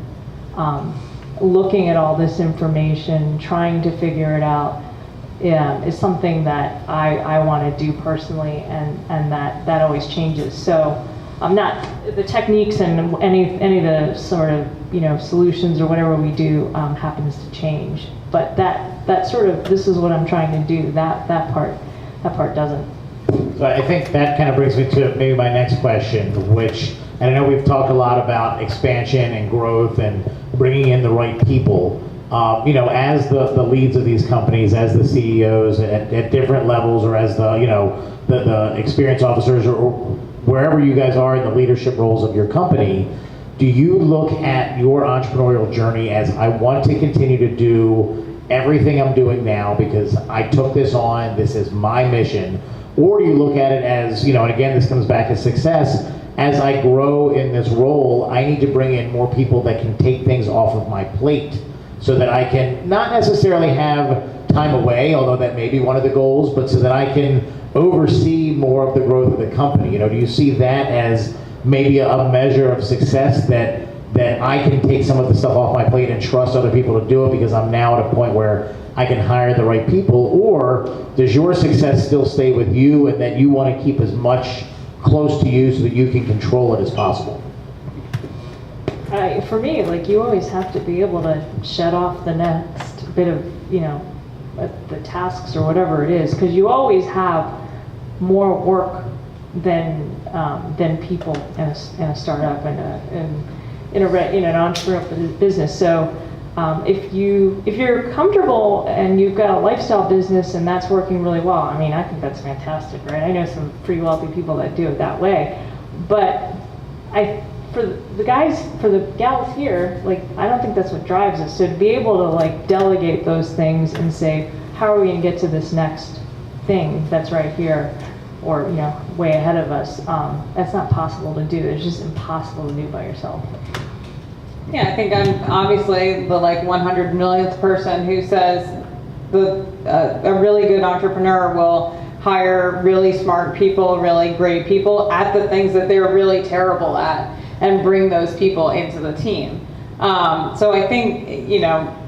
looking at all this information, trying to figure it out, is something that I want to do personally, and that always changes. So I'm not the techniques and any of the sort of solutions or whatever we do happens to change, but that sort of, this is what I'm trying to do. That part doesn't. So I think that kind of brings me to maybe my next question, which, and I know we've talked a lot about expansion and growth and bringing in the right people. As the leads of these companies, as the CEOs at different levels, or as the experience officers, or wherever you guys are in the leadership roles of your company, do you look at your entrepreneurial journey as, I want to continue to do everything I'm doing now because I took this on, this is my mission? Or do you look at it as, and again, this comes back to success, as I grow in this role, I need to bring in more people that can take things off of my plate so that I can not necessarily have time away, although that may be one of the goals, but so that I can oversee more of the growth of the company. Do you see that as maybe a measure of success, that I can take some of the stuff off my plate and trust other people to do it because I'm now at a point where I can hire the right people? Or does your success still stay with you and that you want to keep as much close to you so that you can control it as possible? For me, you always have to be able to shut off the next bit of, the tasks or whatever it is, because you always have more work than people in a startup and in an entrepreneurial business. So if you're comfortable and you've got a lifestyle business and that's working really well, I think that's fantastic, right? I know some pretty wealthy people that do it that way, but I for the guys, for the gals here, like, I don't think that's what drives us. So to be able to like delegate those things and say, how are we going to get to this next thing that's right here, or way ahead of us? That's not possible to do. It's just impossible to do by yourself. Yeah, I think I'm obviously the like 100 millionth person who says a really good entrepreneur will hire really smart people, really great people at the things that they're really terrible at, and bring those people into the team. So I think,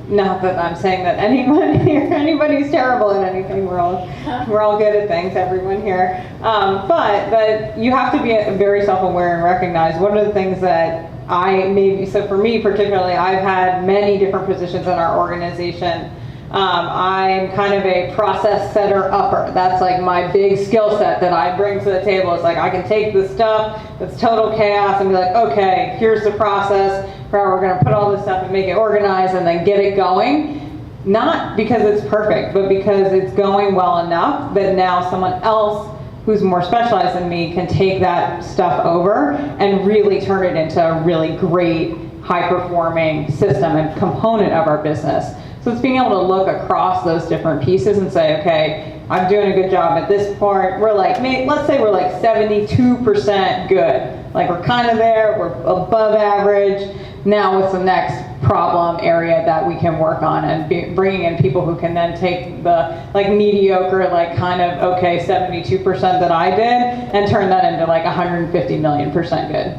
not that I'm saying that anyone here, anybody's terrible at anything. We're all good at things, everyone here. But that you have to be very self-aware and recognize what are the things that so for me particularly, I've had many different positions in our organization. I'm kind of a process setter upper. That's like my big skill set that I bring to the table. It's like I can take the stuff that's total chaos and be like, okay, here's the process for how we're going to put all this stuff and make it organized and then get it going. Not because it's perfect, but because it's going well enough that now someone else who's more specialized than me can take that stuff over and really turn it into a really great, high-performing system and component of our business. So it's being able to look across those different pieces and say, okay, I'm doing a good job at this point. We're like, let's say we're like 72% good. Like we're kind of there, we're above average. Now what's the next problem area that we can work on, and bringing in people who can then take the like mediocre, like kind of okay 72% that I did and turn that into like 150 million% good.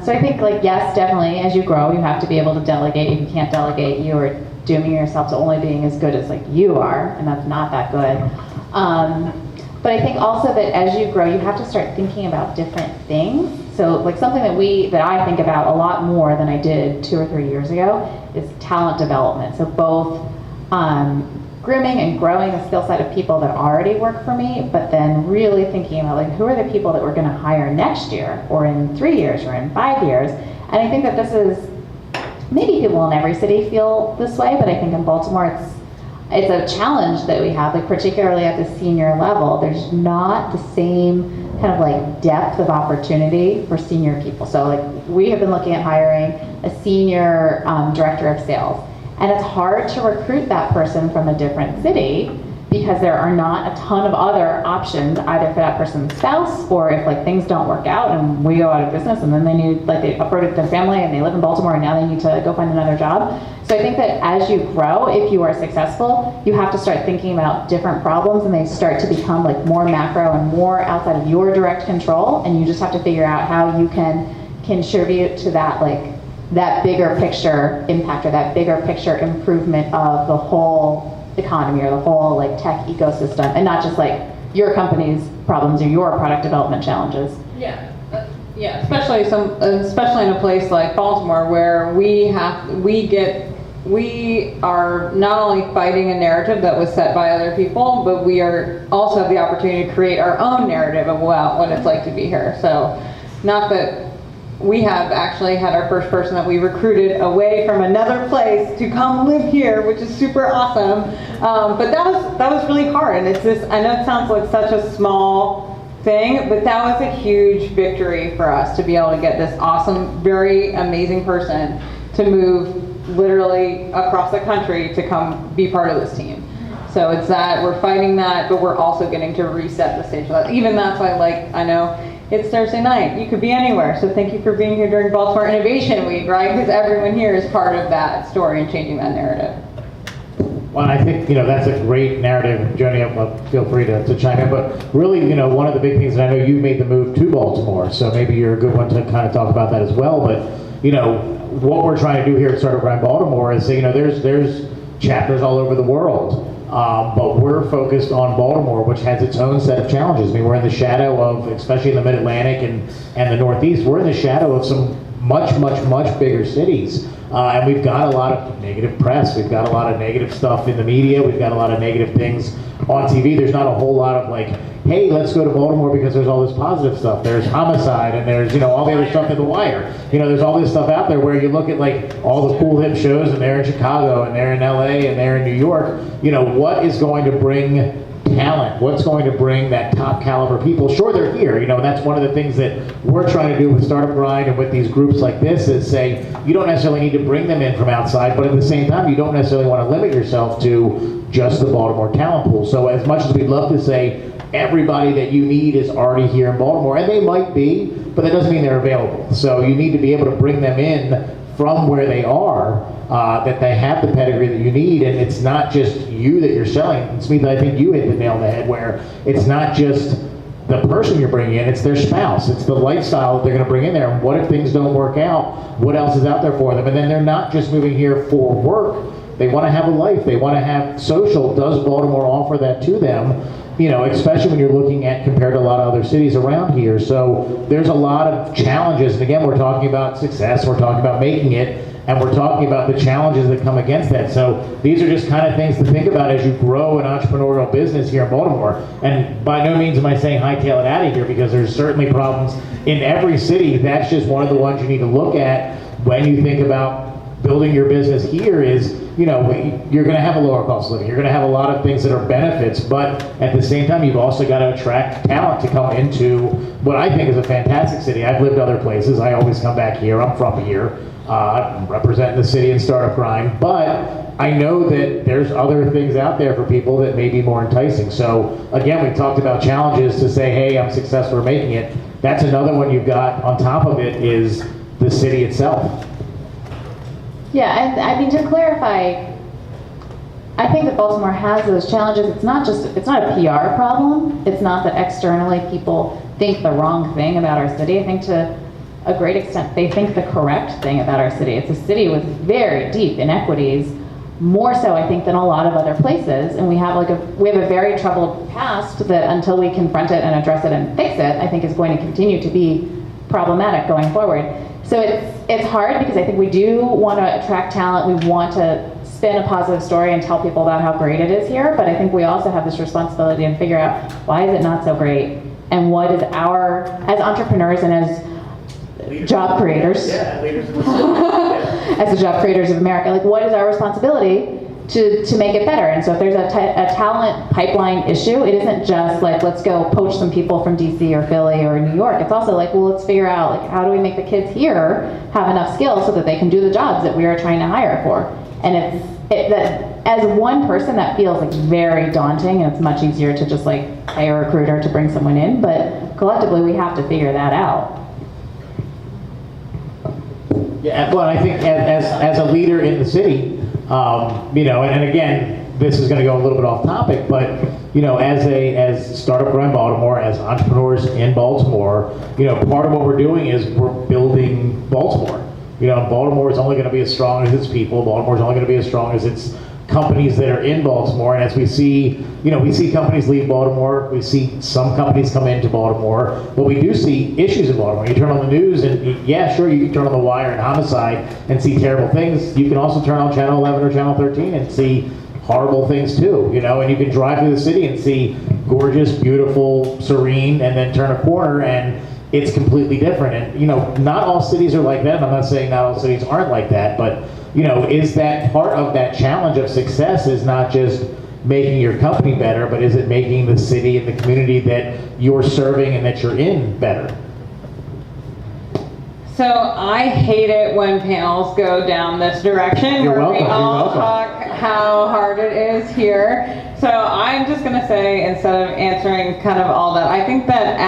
So I think, like, yes, definitely, as you grow, you have to be able to delegate. If you can't delegate, you are dooming yourself to only being as good as, like, you are, and that's not that good. But I think also that as you grow, you have to start thinking about different things. So, like, something that I think about a lot more than I did 2 or 3 years ago is talent development. So both grooming and growing the skill set of people that already work for me, but then really thinking about, like, who are the people that we're going to hire next year or in 3 years or in 5 years. And I think that this is, maybe people in every city feel this way, but I think in Baltimore it's a challenge that we have, like particularly at the senior level. There's not the same kind of like depth of opportunity for senior people. So like we have been looking at hiring a senior director of sales. And it's hard to recruit that person from a different city because there are not a ton of other options either for that person's spouse, or if like things don't work out and we go out of business and then they need, like they uprooted their family and they live in Baltimore and now they need to go find another job. So I think that as you grow, if you are successful, you have to start thinking about different problems, and they start to become like more macro and more outside of your direct control, and you just have to figure out how you can contribute to that, like that bigger picture impact or that bigger picture improvement of the whole economy or the whole like tech ecosystem, and not just like your company's problems or your product development challenges. Yeah, especially in a place like Baltimore where we are not only fighting a narrative that was set by other people, but we are also have the opportunity to create our own narrative of what it's like to be here. So, not that we have actually had our first person that we recruited away from another place to come live here, which is super awesome. But that was really hard, and it's this. I know it sounds like such a small thing, but that was a huge victory for us to be able to get this awesome, very amazing person to move literally across the country to come be part of this team. So it's that we're fighting that, but we're also getting to reset the stage for that. Even that's why, like, I know it's Thursday night. You could be anywhere. So thank you for being here during Baltimore Innovation Week, right? Because everyone here is part of that story and changing that narrative. Well, I think, that's a great narrative. Joni, feel free to chime in. But really, one of the big things, and I know you made the move to Baltimore, so maybe you're a good one to kind of talk about that as well. But, what we're trying to do here at Startup Grind Baltimore is say, there's chapters all over the world. But we're focused on Baltimore, which has its own set of challenges. I mean, we're in the shadow of, especially in the Mid-Atlantic and the Northeast, we're in the shadow of some much, much, much bigger cities. And we've got a lot of negative press. We've got a lot of negative stuff in the media. We've got a lot of negative things on TV. There's not a whole lot of like, hey, let's go to Baltimore because there's all this positive stuff. There's homicide and there's, all the other stuff in The Wire. There's all this stuff out there where you look at like all the cool hip shows and they're in Chicago and they're in LA and they're in New York. What is going to bring talent? What's going to bring that top caliber people? Sure, they're here, and that's one of the things that we're trying to do with Startup Grind and with these groups like this is say, you don't necessarily need to bring them in from outside, but at the same time, you don't necessarily want to limit yourself to just the Baltimore talent pool. So as much as we'd love to say, everybody that you need is already here in Baltimore, and they might be, but that doesn't mean they're available. So you need to be able to bring them in from where they are, that they have the pedigree that you need, and it's not just you that you're selling. And Smitha, I think you hit the nail on the head where it's not just the person you're bringing in, it's their spouse, it's the lifestyle that they're going to bring in there, and what if things don't work out, what else is out there for them? And then they're not just moving here for work, they want to have a life, they want to have social. Does Baltimore offer that to them? Especially when you're looking at compared to a lot of other cities around here. So there's a lot of challenges, and again, we're talking about success, we're talking about making it, and we're talking about the challenges that come against that. So these are just kind of things to think about as you grow an entrepreneurial business here in Baltimore. And by no means am I saying hightail it out of here, because there's certainly problems in every city. That's just one of the ones you need to look at when you think about building your business here is, you're going to have a lower cost of living. You're going to have a lot of things that are benefits, but at the same time, you've also got to attract talent to come into what I think is a fantastic city. I've lived other places. I always come back here. I'm from here. I'm representing the city in Startup Grind, but I know that there's other things out there for people that may be more enticing. So again, we talked about challenges to say, hey, I'm successful in making it. That's another one you've got on top of it is the city itself. Yeah, and I mean, to clarify, I think that Baltimore has those challenges. It's not a PR problem. It's not that externally people think the wrong thing about our city. I think to a great extent, they think the correct thing about our city. It's a city with very deep inequities, more so I think than a lot of other places. And we have a very troubled past that until we confront it and address it and fix it, I think is going to continue to be problematic going forward. So it's hard because I think we do want to attract talent. We want to spin a positive story and tell people about how great it is here. But I think we also have this responsibility to figure out why is it not so great, and what is as entrepreneurs and as job creators, as the job creators of America, what is our responsibility to make it better? And so if there's a talent pipeline issue, it isn't just let's go poach some people from DC or Philly or New York. It's also let's figure out how do we make the kids here have enough skills so that they can do the jobs that we are trying to hire for. And as one person, that feels very daunting, and it's much easier to just pay a recruiter to bring someone in, but collectively we have to figure that out. Yeah, well, I think as a leader in the city, and again, this is going to go a little bit off topic, but as Startup Grind Baltimore, as entrepreneurs in Baltimore, part of what we're doing is we're building Baltimore. Baltimore is only going to be as strong as its people. Baltimore is only going to be as strong as its companies that are in Baltimore. And as we see, we see companies leave Baltimore. We see some companies come into Baltimore. But we do see issues in Baltimore. You turn on the news, and yeah, sure, you can turn on The Wire and Homicide and see terrible things. You can also turn on Channel 11 or Channel 13 and see horrible things too. And you can drive through the city and see gorgeous, beautiful, serene, and then turn a corner and it's completely different. And not all cities are like that. And I'm not saying not all cities aren't like that, but is that part of that challenge of success is not just making your company better, but is it making the city and the community that you're serving and that you're in better? So I hate it when panels go down this direction You're where welcome. we all You're welcome. talk how hard it is here. So I'm just going to say, instead of answering kind of all that, I think that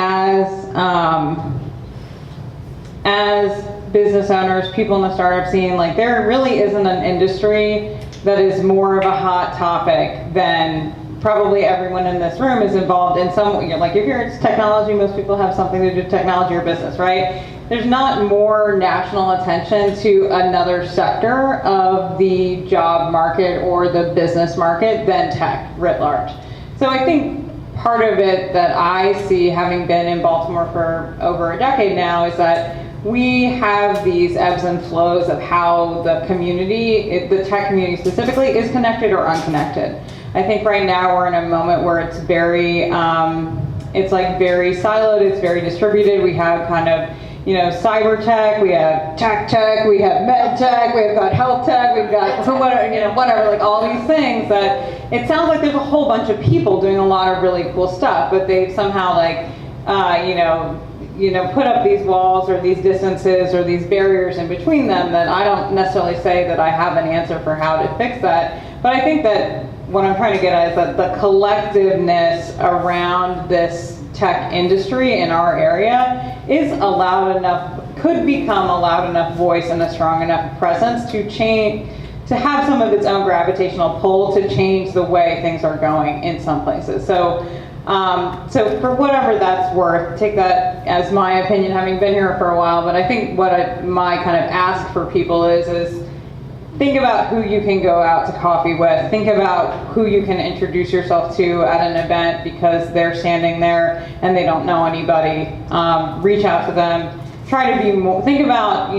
as business owners, people in the startup scene, there really isn't an industry that is more of a hot topic than probably everyone in this room is involved in some, if you're in technology, most people have something to do with technology or business, right? There's not more national attention to another sector of the job market or the business market than tech writ large. So I think part of it that I see, having been in Baltimore for over a decade now, is that we have these ebbs and flows of how the community, the tech community specifically, is connected or unconnected. I think right now we're in a moment where it's very very siloed, it's very distributed. We have kind of, cyber tech, we have tech, we have med tech, we've got health tech, we've got whatever, all these things that it sounds like there's a whole bunch of people doing a lot of really cool stuff, but they've somehow like, put up these walls or these distances or these barriers in between them that I don't necessarily say that I have an answer for how to fix that. But I think that what I'm trying to get at is that the collectiveness around this tech industry in our area is could become a loud enough voice and a strong enough presence to change, to have some of its own gravitational pull to change the way things are going in some places. So for whatever that's worth, take that as my opinion, having been here for a while. But I think my kind of ask for people is think about who you can go out to coffee with. Think about who you can introduce yourself to at an event because they're standing there and they don't know anybody. Reach out to them. Try to be more, think about,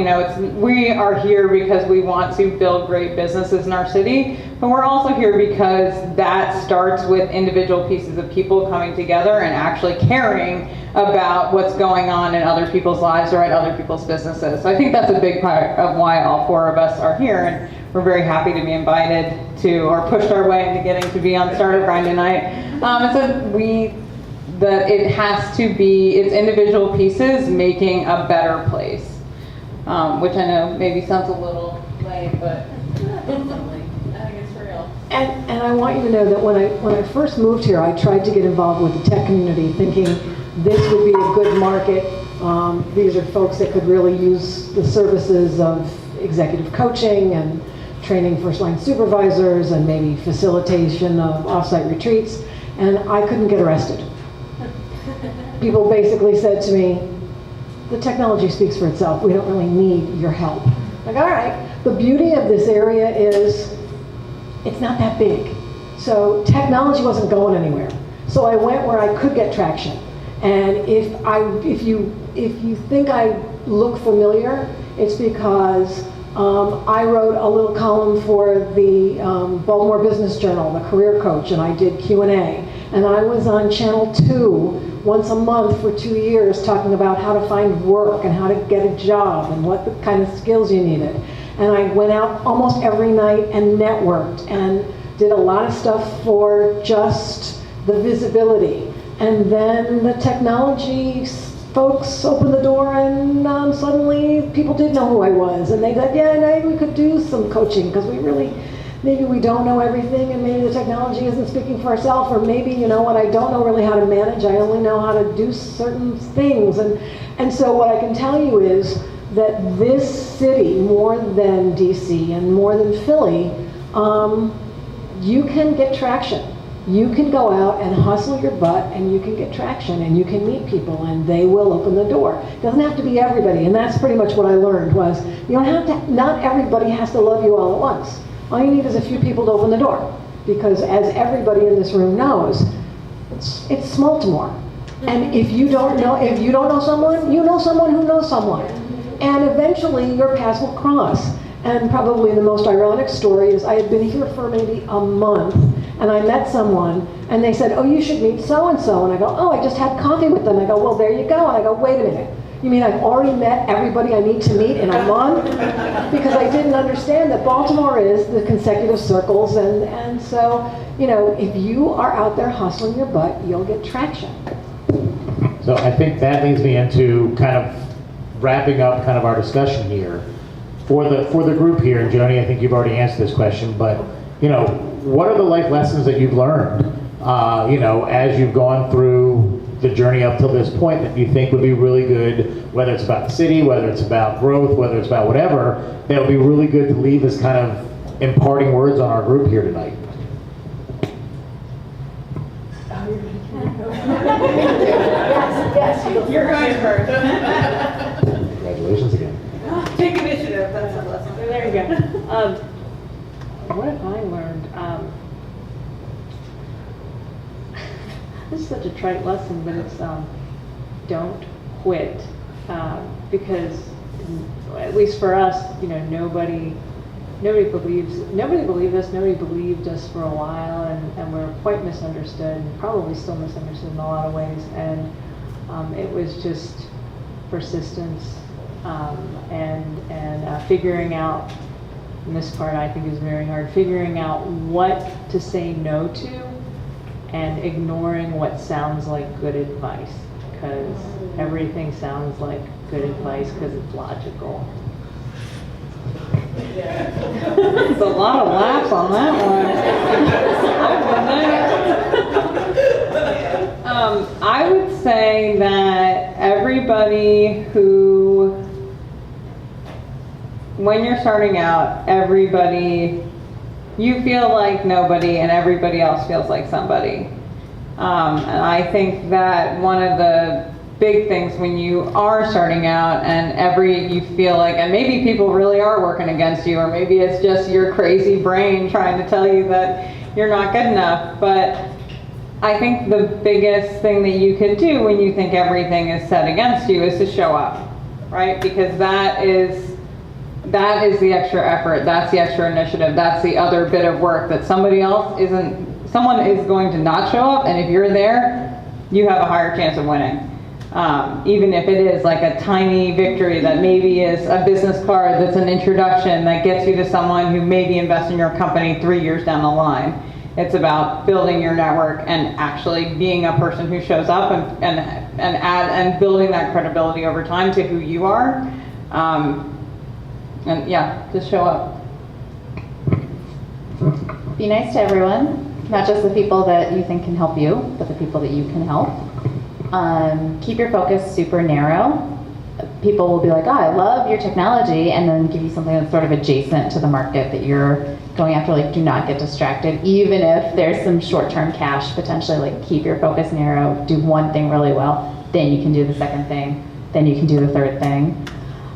we are here because we want to build great businesses in our city, but we're also here because that starts with individual pieces of people coming together and actually caring about what's going on in other people's lives or at other people's businesses. So I think that's a big part of why all four of us are here, and we're very happy to be invited to, or pushed our way into getting to be on Startup Grind tonight. That it has to be, it's individual pieces making a better place, which I know maybe sounds a little lame, but I think it's real. And I want you to know that when I first moved here, I tried to get involved with the tech community, thinking this would be a good market. These are folks that could really use the services of executive coaching and training first-line supervisors and maybe facilitation of off-site retreats, and I couldn't get arrested. People basically said to me, the technology speaks for itself. We don't really need your help. Like, all right. The beauty of this area is it's not that big. So technology wasn't going anywhere. So I went where I could get traction. And if you think I look familiar, it's because I wrote a little column for the Baltimore Business Journal, the career coach, and I did Q&A. And I was on Channel 2 once a month for 2 years talking about how to find work and how to get a job and what the kind of skills you needed. And I went out almost every night and networked and did a lot of stuff for just the visibility. And then the technology folks opened the door and suddenly people did know who I was. And they said, yeah, maybe we could do some coaching because maybe we don't know everything and maybe the technology isn't speaking for itself, or maybe, I don't know really how to manage, I only know how to do certain things. And so what I can tell you is that this city, more than DC and more than Philly, you can get traction. You can go out and hustle your butt and you can get traction and you can meet people and they will open the door. It doesn't have to be everybody, and that's pretty much what I learned was not everybody has to love you all at once. All you need is a few people to open the door, because as everybody in this room knows, it's Baltimore. And if you don't know someone, you know someone who knows someone. And eventually your paths will cross. And probably the most ironic story is I had been here for maybe a month and I met someone and they said, oh, you should meet so-and-so. And I go, oh, I just had coffee with them. I go, well, there you go. And I go, wait a minute. You mean I've already met everybody I need to meet in a month? Because I didn't understand that Baltimore is the consecutive circles. And so, if you are out there hustling your butt, you'll get traction. So I think that leads me into kind of wrapping up kind of our discussion here. For the group here, and Joni, I think you've already answered this question, but what are the life lessons that you've learned, as you've gone through the journey up till this point that you think would be really good, whether it's about the city, whether it's about growth, whether it's about whatever, that would be really good to leave as kind of imparting words on our group here tonight? Yes. You're going first. Congratulations again. Take initiative, that's a lesson. There you go. What have I learned? This is such a trite lesson, but it's don't quit, because at least for us, nobody believed us. Nobody believed us for a while, and we're quite misunderstood, and probably still misunderstood in a lot of ways. And it was just persistence and figuring out and this part I think is very hard, figuring out what to say no to and ignoring what sounds like good advice, because everything sounds like good advice because it's logical. There's a lot of laughs on that one. I would say that everybody who, when you're starting out, you feel like nobody and everybody else feels like somebody. And I think that one of the big things when you are starting out and you feel like, and maybe people really are working against you, or maybe it's just your crazy brain trying to tell you that you're not good enough, but I think the biggest thing that you can do when you think everything is set against you is to show up, right? Because that is the extra effort, that's the extra initiative, that's the other bit of work that someone is going to not show up, and if you're there, you have a higher chance of winning. Even if it is like a tiny victory that maybe is a business card that's an introduction that gets you to someone who maybe invests in your company 3 years down the line. It's about building your network and actually being a person who shows up and building that credibility over time to who you are. And yeah, just show up. Be nice to everyone, not just the people that you think can help you, but the people that you can help. Keep your focus super narrow. People will be like, oh, I love your technology, and then give you something that's sort of adjacent to the market that you're going after. Like, do not get distracted, even if there's some short-term cash potentially. Like, keep your focus narrow, do one thing really well, then you can do the second thing, then you can do the third thing.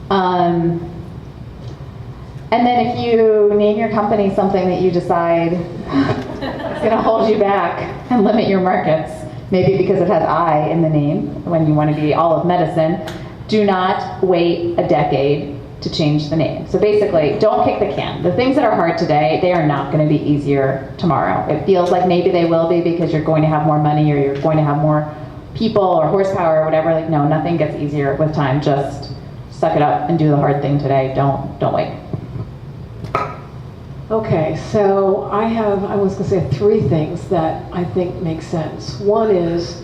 And then if you name your company something that you decide is going to hold you back and limit your markets, maybe because it has I in the name when you want to be all of medicine, do not wait a decade to change the name. So basically, don't kick the can. The things that are hard today, they are not going to be easier tomorrow. It feels like maybe they will be because you're going to have more money or you're going to have more people or horsepower or whatever. Like, no, nothing gets easier with time. Just suck it up and do the hard thing today. Don't wait. Okay, so I was going to say 3 things that I think make sense. One is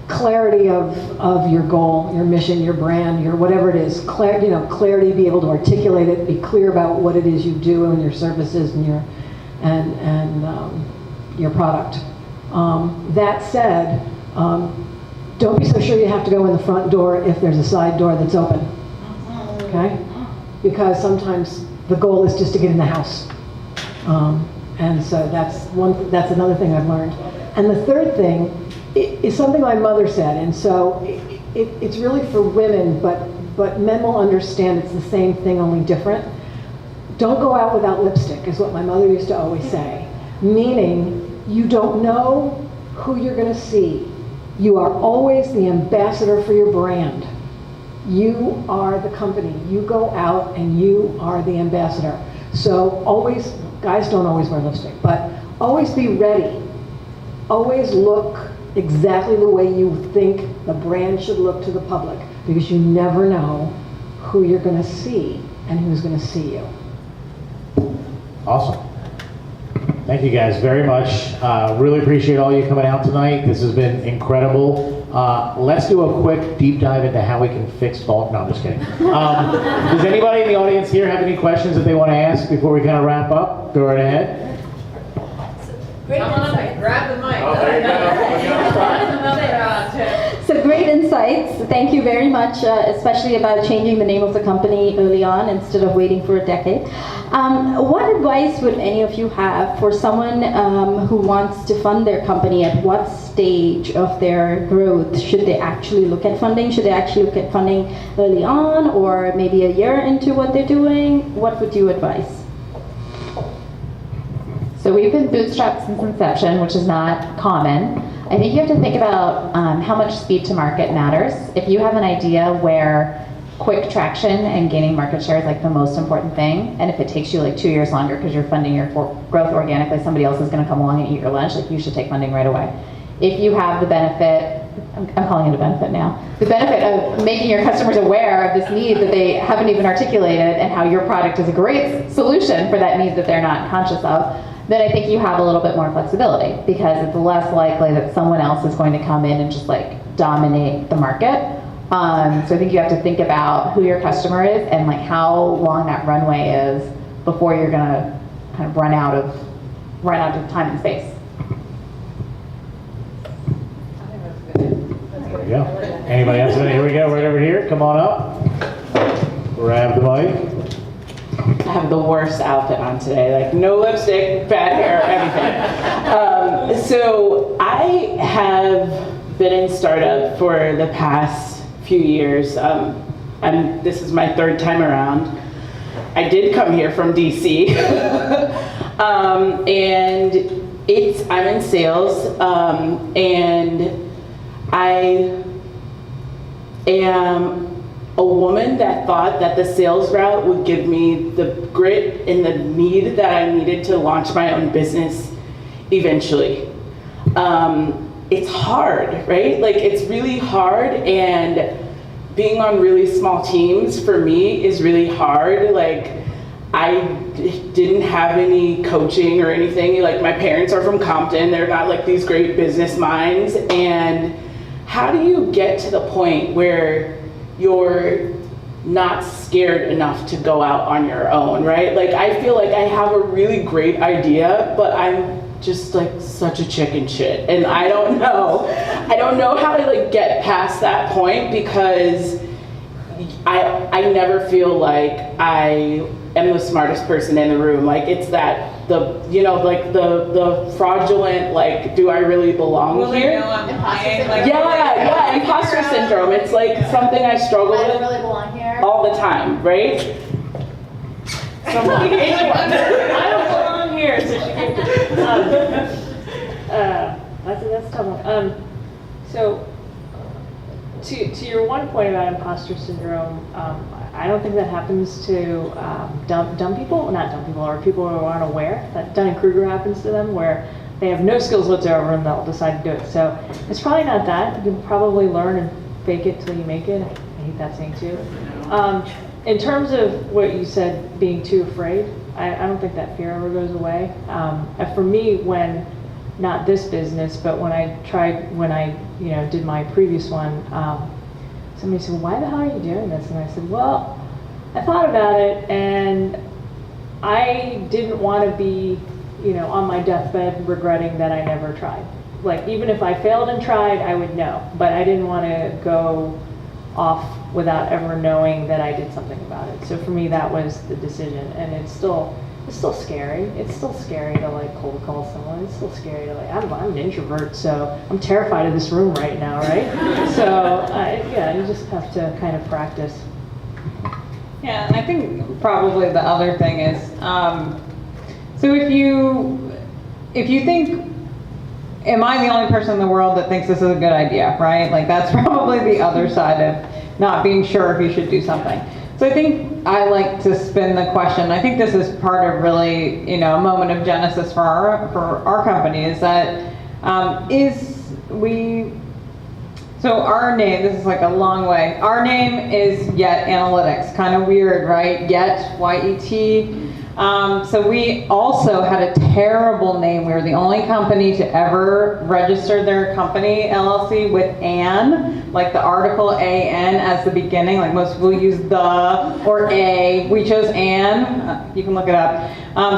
clarity of your goal, your mission, your brand, your whatever it is. Clarity, be able to articulate it, be clear about what it is you do and your services and your product. That said, don't be so sure you have to go in the front door if there's a side door that's open. Okay? Because sometimes the goal is just to get in the house. And so that's another thing I've learned. And the third thing is something my mother said, and so it's really for women, but men will understand it's the same thing, only different. Don't go out without lipstick, is what my mother used to always say. Meaning, you don't know who you're going to see. You are always the ambassador for your brand. You are the company. You go out and you are the ambassador. So always, guys don't always wear lipstick, but always be ready. Always look exactly the way you think the brand should look to the public, because you never know who you're going to see and who's going to see you. Awesome. Thank you guys very much. Really appreciate all you coming out tonight. This has been incredible. Let's do a quick deep dive into how we can fix fault. No, I'm just kidding. Does anybody in the audience here have any questions that they want to ask before we kind of wrap up? Go right ahead. Come on, grab the mic. Oh, there you go. So great insights. Thank you very much, especially about changing the name of the company early on instead of waiting for a decade. What advice would any of you have for someone who wants to fund their company? At what stage of their growth should they actually look at funding? Should they actually look at funding early on, or maybe a year into what they're doing? What would you advise? So we've been bootstrapped since inception, which is not common. I think you have to think about how much speed to market matters. If you have an idea where quick traction and gaining market share is like the most important thing, and if it takes you like 2 years longer because you're funding your growth organically, somebody else is going to come along and eat your lunch, like you should take funding right away. If you have the benefit I'm calling it a benefit now, the benefit of making your customers aware of this need that they haven't even articulated and how your product is a great solution for that need that they're not conscious of, then I think you have a little bit more flexibility, because it's less likely that someone else is going to come in and just like dominate the market. So I think you have to think about who your customer is and like how long that runway is before you're gonna kind of run out of time and space. There we go. Anybody else? Here we go, right over here. Come on up. Grab the mic. I have the worst outfit on today, like no lipstick, bad hair, everything. So I have been in startup for the past few years. This is my third time around. I did come here from DC, and I'm in sales, and I am a woman that thought that the sales route would give me the grit and the need that I needed to launch my own business eventually. It's hard, right? Like, it's really hard, and being on really small teams for me is really hard. Like, I didn't have any coaching or anything. Like, my parents are from Compton. They're not like these great business minds. And how do you get to the point where you're not scared enough to go out on your own, right? Like, I feel like I have a really great idea, but I'm just like such a chicken shit, and I don't know how to like get past that point, because I never feel like I am the smartest person in the room. Like, it's that the fraudulent, like, do I really belong here? Yeah, imposter syndrome. It's like something I struggle with. I don't really belong here. All the time, right? Someone, anyone. I don't belong here, so she can. That's a tough one. So, to your one point about imposter syndrome, I don't think that happens to dumb people, not dumb people, or people who aren't aware. That Dunning-Kruger happens to them, where they have no skills whatsoever and they'll decide to do it. So it's probably not that. You can probably learn and fake it till you make it. I hate that saying too. In terms of what you said, being too afraid, I don't think that fear ever goes away. For me, when not this business, but when I did my previous one, somebody said, "Why the hell are you doing this?" And I said, "Well, I thought about it, and I didn't want to be, on my deathbed regretting that I never tried. Like, even if I failed and tried, I would know, but I didn't want to go off without ever knowing that I did something about it." So for me, that was the decision, and it's still scary. It's still scary to like cold call someone. It's still scary to like, I'm an introvert, so I'm terrified of this room right now, right? So you just have to kind of practice. Yeah, and I think probably the other thing is, so if you think, am I the only person in the world that thinks this is a good idea, right? Like, that's probably the other side of not being sure if you should do something. So I think I like to spin the question. I think this is part of really, a moment of genesis for our company, is that so our name, this is like a long way. Our name is Yet Analytics, kind of weird, right? Yet, Y-E-T. So we also had a terrible name. We were the only company to ever register their company, LLC, with "an," like the article "an" as the beginning. Like, most people use "the" or "a." We chose "an." You can look it up.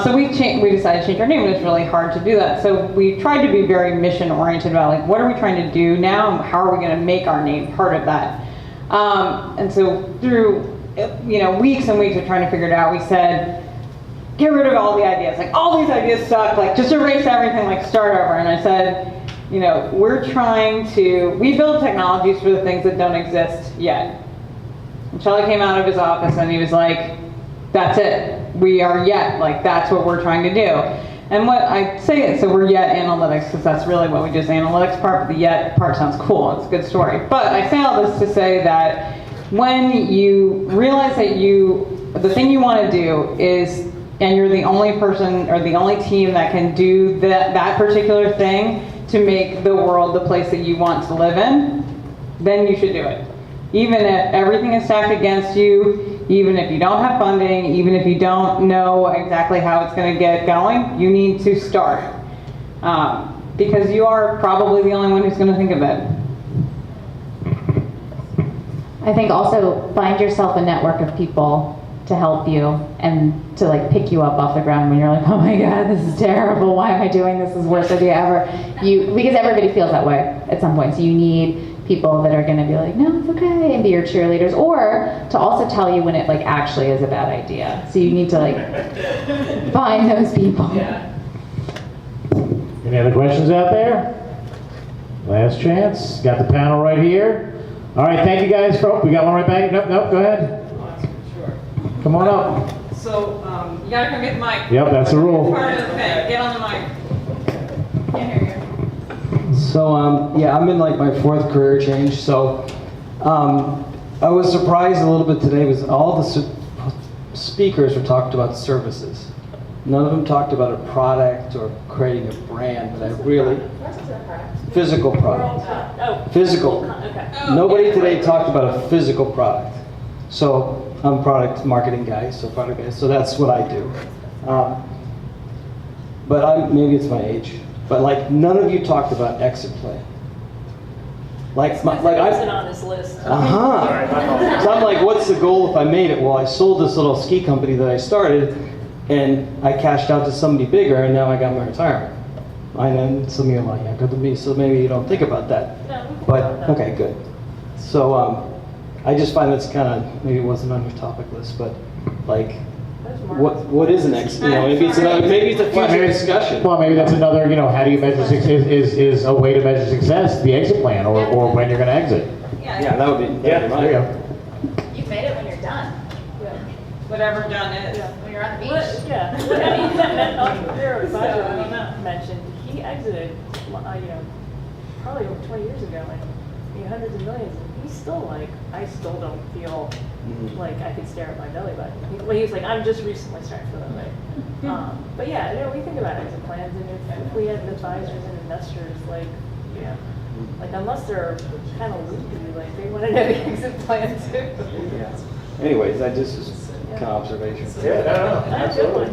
So we decided to change our name. It was really hard to do that. So we tried to be very mission oriented about, like, what are we trying to do now, and how are we going to make our name part of that? And so through weeks and weeks of trying to figure it out, we said, get rid of all the ideas. Like, all these ideas suck. Like, just erase everything. Like, start over. And I said, we build technologies for the things that don't exist yet. And Charlie came out of his office and he was like, that's it. We are Yet. Like, that's what we're trying to do. And what I say, so we're Yet Analytics, because that's really what we do, is the analytics part, but the Yet part sounds cool. It's a good story. But I say all this to say that when you realize that the thing you want to do is, and you're the only person or the only team that can do that particular thing, to make the world the place that you want to live in, then you should do it. Even if everything is stacked against you, even if you don't have funding, even if you don't know exactly how it's going to get going, you need to start. Because you are probably the only one who's going to think of it. I think also find yourself a network of people to help you and to like pick you up off the ground when you're like, oh my God, this is terrible. Why am I doing this? This is the worst idea ever. Because everybody feels that way at some point. So you need people that are going to be like, no, it's okay, and be your cheerleaders, or to also tell you when it like actually is a bad idea. So you need to like find those people. Any other questions out there? Last chance. Got the panel right here. All right, thank you guys. We got one right back. Nope, go ahead. Come on up. So you gotta come get the mic. Yep, that's the rule. Part of the thing. Get on the mic. Can't hear you. So yeah, I'm in like my 4th career change. So I was surprised a little bit today was all the speakers were talked about services. None of them talked about a product or creating a brand, but I really physical product. Physical. Nobody today talked about a physical product. So I'm a product marketing guy, so that's what I do. But maybe it's my age. But like none of you talked about exit plan. I wasn't on this list. So I'm like, what's the goal if I made it? Well, I sold this little ski company that I started, and I cashed out to somebody bigger, and now I got my retirement. And then some of you are like, yeah, good to me. So maybe you don't think about that. But okay, good. So I just find that's kind of maybe it wasn't on your topic list, but like. What is an exit? Maybe it's a future discussion. Well, maybe that's another. How do you measure success? Is a way to measure success the exit plan, or when you're going to exit? Yeah, that would be. Yeah, there you go. You've made it when you're done. Whatever done is. When you're on the beach. Entrepreneurial mentioned he exited, probably over 20 years ago, and hundreds of millions. He's still like, I still don't feel like I could stare at my belly button. He was like, I'm just recently starting to feel that way. But yeah, we think about exit plans, and if we had advisors and investors, like unless they're kind of loopy, like they want to know the exit plan too. Yeah. Anyways, that just is kind of observation. Absolutely.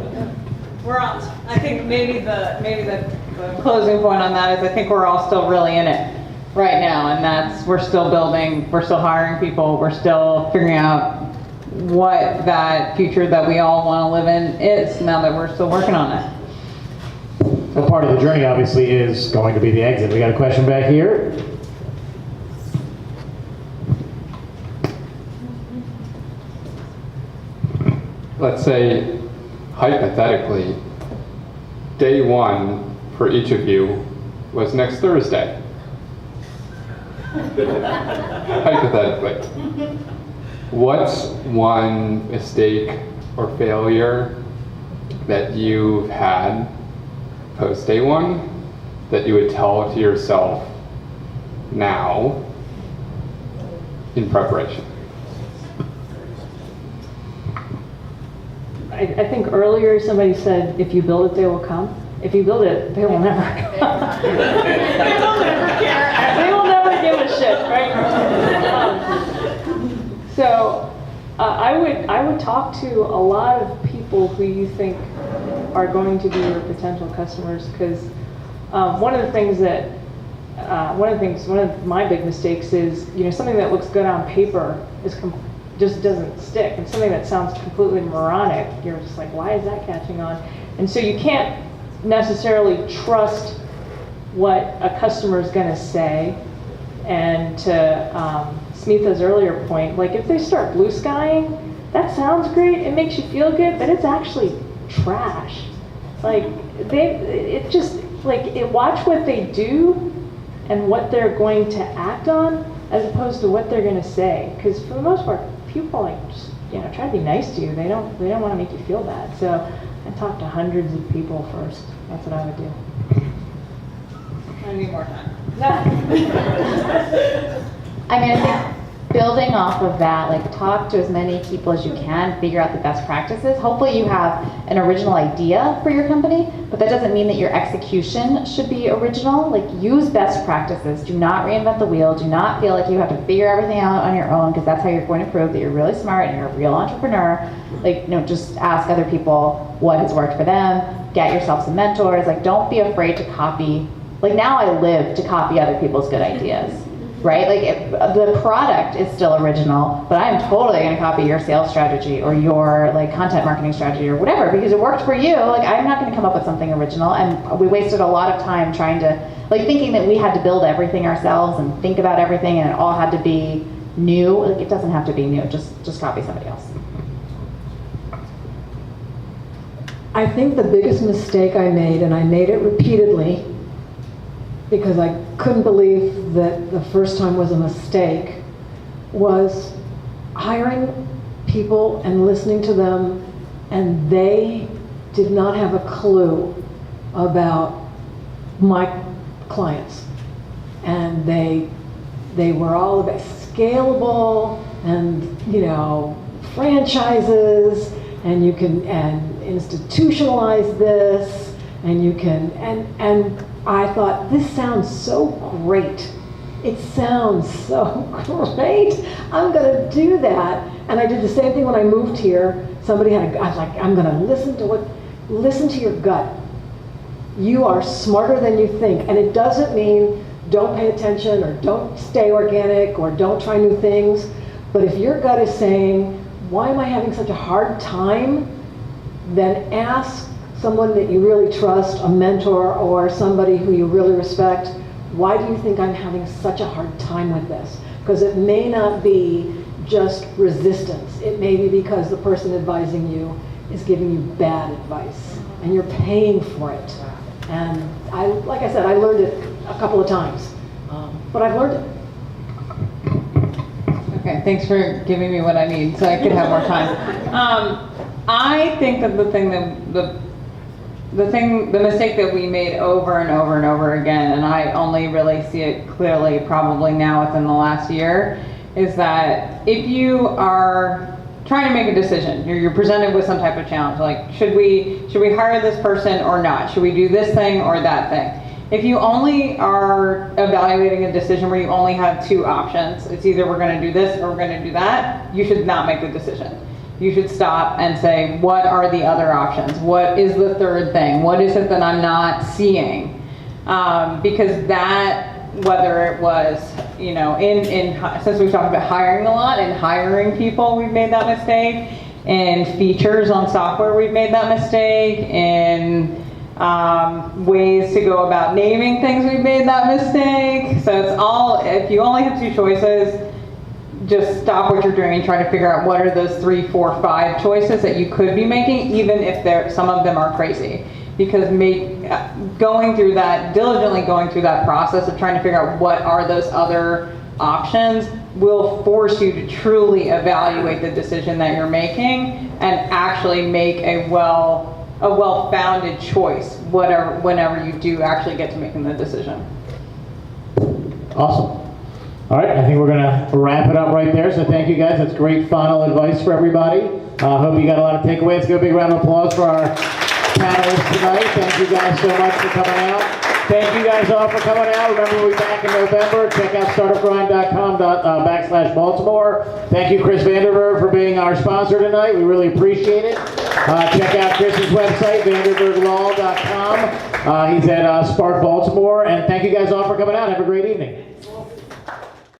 We're on. I think maybe the closing point on that is I think we're all still really in it right now, and we're still building, we're still hiring people, we're still figuring out what that future that we all want to live in is now that we're still working on it. Well, part of the journey obviously is going to be the exit. We got a question back here. Let's say, hypothetically, day one for each of you was next Thursday. Hypothetically. What's one mistake or failure that you've had post day one that you would tell to yourself now in preparation? I think earlier somebody said, if you build it, they will come. If you build it, they will never come. They will never care. They will never give a shit, right? I would talk to a lot of people who you think are going to be your potential customers, because one of my big mistakes is, something that looks good on paper just doesn't stick, and something that sounds completely moronic, you're just like, why is that catching on? And so you can't necessarily trust what a customer is going to say. And to Smitha's earlier point, like if they start blue skying, that sounds great, it makes you feel good, but it's actually trash. Like watch what they do and what they're going to act on, as opposed to what they're going to say. Because for the most part, people try to be nice to you. They don't want to make you feel bad. So I talk to hundreds of people first. That's what I would do. I need more time. I mean, I building off of that, like talk to as many people as you can, figure out the best practices. Hopefully you have an original idea for your company, but that doesn't mean that your execution should be original. Like use best practices. Do not reinvent the wheel. Do not feel like you have to figure everything out on your own, because that's how you're going to prove that you're really smart and you're a real entrepreneur. Like, just ask other people what has worked for them. Get yourself some mentors. Like, don't be afraid to copy. Like now I live to copy other people's good ideas. Right? Like if the product is still original, but I am totally going to copy your sales strategy or your like content marketing strategy or whatever because it worked for you. Like I'm not going to come up with something original. And we wasted a lot of time trying to, like thinking that we had to build everything ourselves and think about everything and it all had to be new. Like it doesn't have to be new. Just copy somebody else. I think the biggest mistake I made, and I made it repeatedly, because I couldn't believe that the first time was a mistake, was hiring people and listening to them, and they did not have a clue about my clients. And they were all about scalable and, franchises, and you can institutionalize this, and you can, and I thought, this sounds so great. It sounds so great. I'm going to do that. And I did the same thing when I moved here. I was like, I'm going to listen to your gut. You are smarter than you think. And it doesn't mean don't pay attention or don't stay organic or don't try new things. But if your gut is saying, why am I having such a hard time? Then ask someone that you really trust, a mentor or somebody who you really respect, why do you think I'm having such a hard time with this? Because it may not be just resistance. It may be because the person advising you is giving you bad advice and you're paying for it. And like I said, I learned it a couple of times, but I've learned it. Okay, thanks for giving me what I need so I could have more time. I think that the mistake that we made over and over and over again, and I only really see it clearly probably now within the last year, is that if you are trying to make a decision, you're presented with some type of challenge, like should we hire this person or not? Should we do this thing or that thing? If you only are evaluating a decision where you only have two options, it's either we're going to do this or we're going to do that, you should not make the decision. You should stop and say, what are the other options? What is the third thing? What is it that I'm not seeing? Because that, whether it was, since we've talked about hiring a lot, and hiring people, we've made that mistake. And features on software, we've made that mistake. And ways to go about naming things, we've made that mistake. So it's all, if you only have two choices, just stop what you're doing and try to figure out what are those 3, 4, 5 choices that you could be making, even if some of them are crazy. Because diligently going through that process of trying to figure out what are those other options will force you to truly evaluate the decision that you're making and actually make a well-founded choice whenever you do actually get to making the decision. Awesome. All right, I think we're going to wrap it up right there. So thank you guys. That's great final advice for everybody. I hope you got a lot of takeaways. Let's give a big round of applause for our panelists tonight. Thank you guys so much for coming out. Thank you guys all for coming out. Remember, we'll be back in November. Check out startupgrind.com/Baltimore. Thank you, Chris Vanderberg, for being our sponsor tonight. We really appreciate it. Check out Chris's website, vanderberglaw.com. He's at Spark Baltimore. And thank you guys all for coming out. Have a great evening.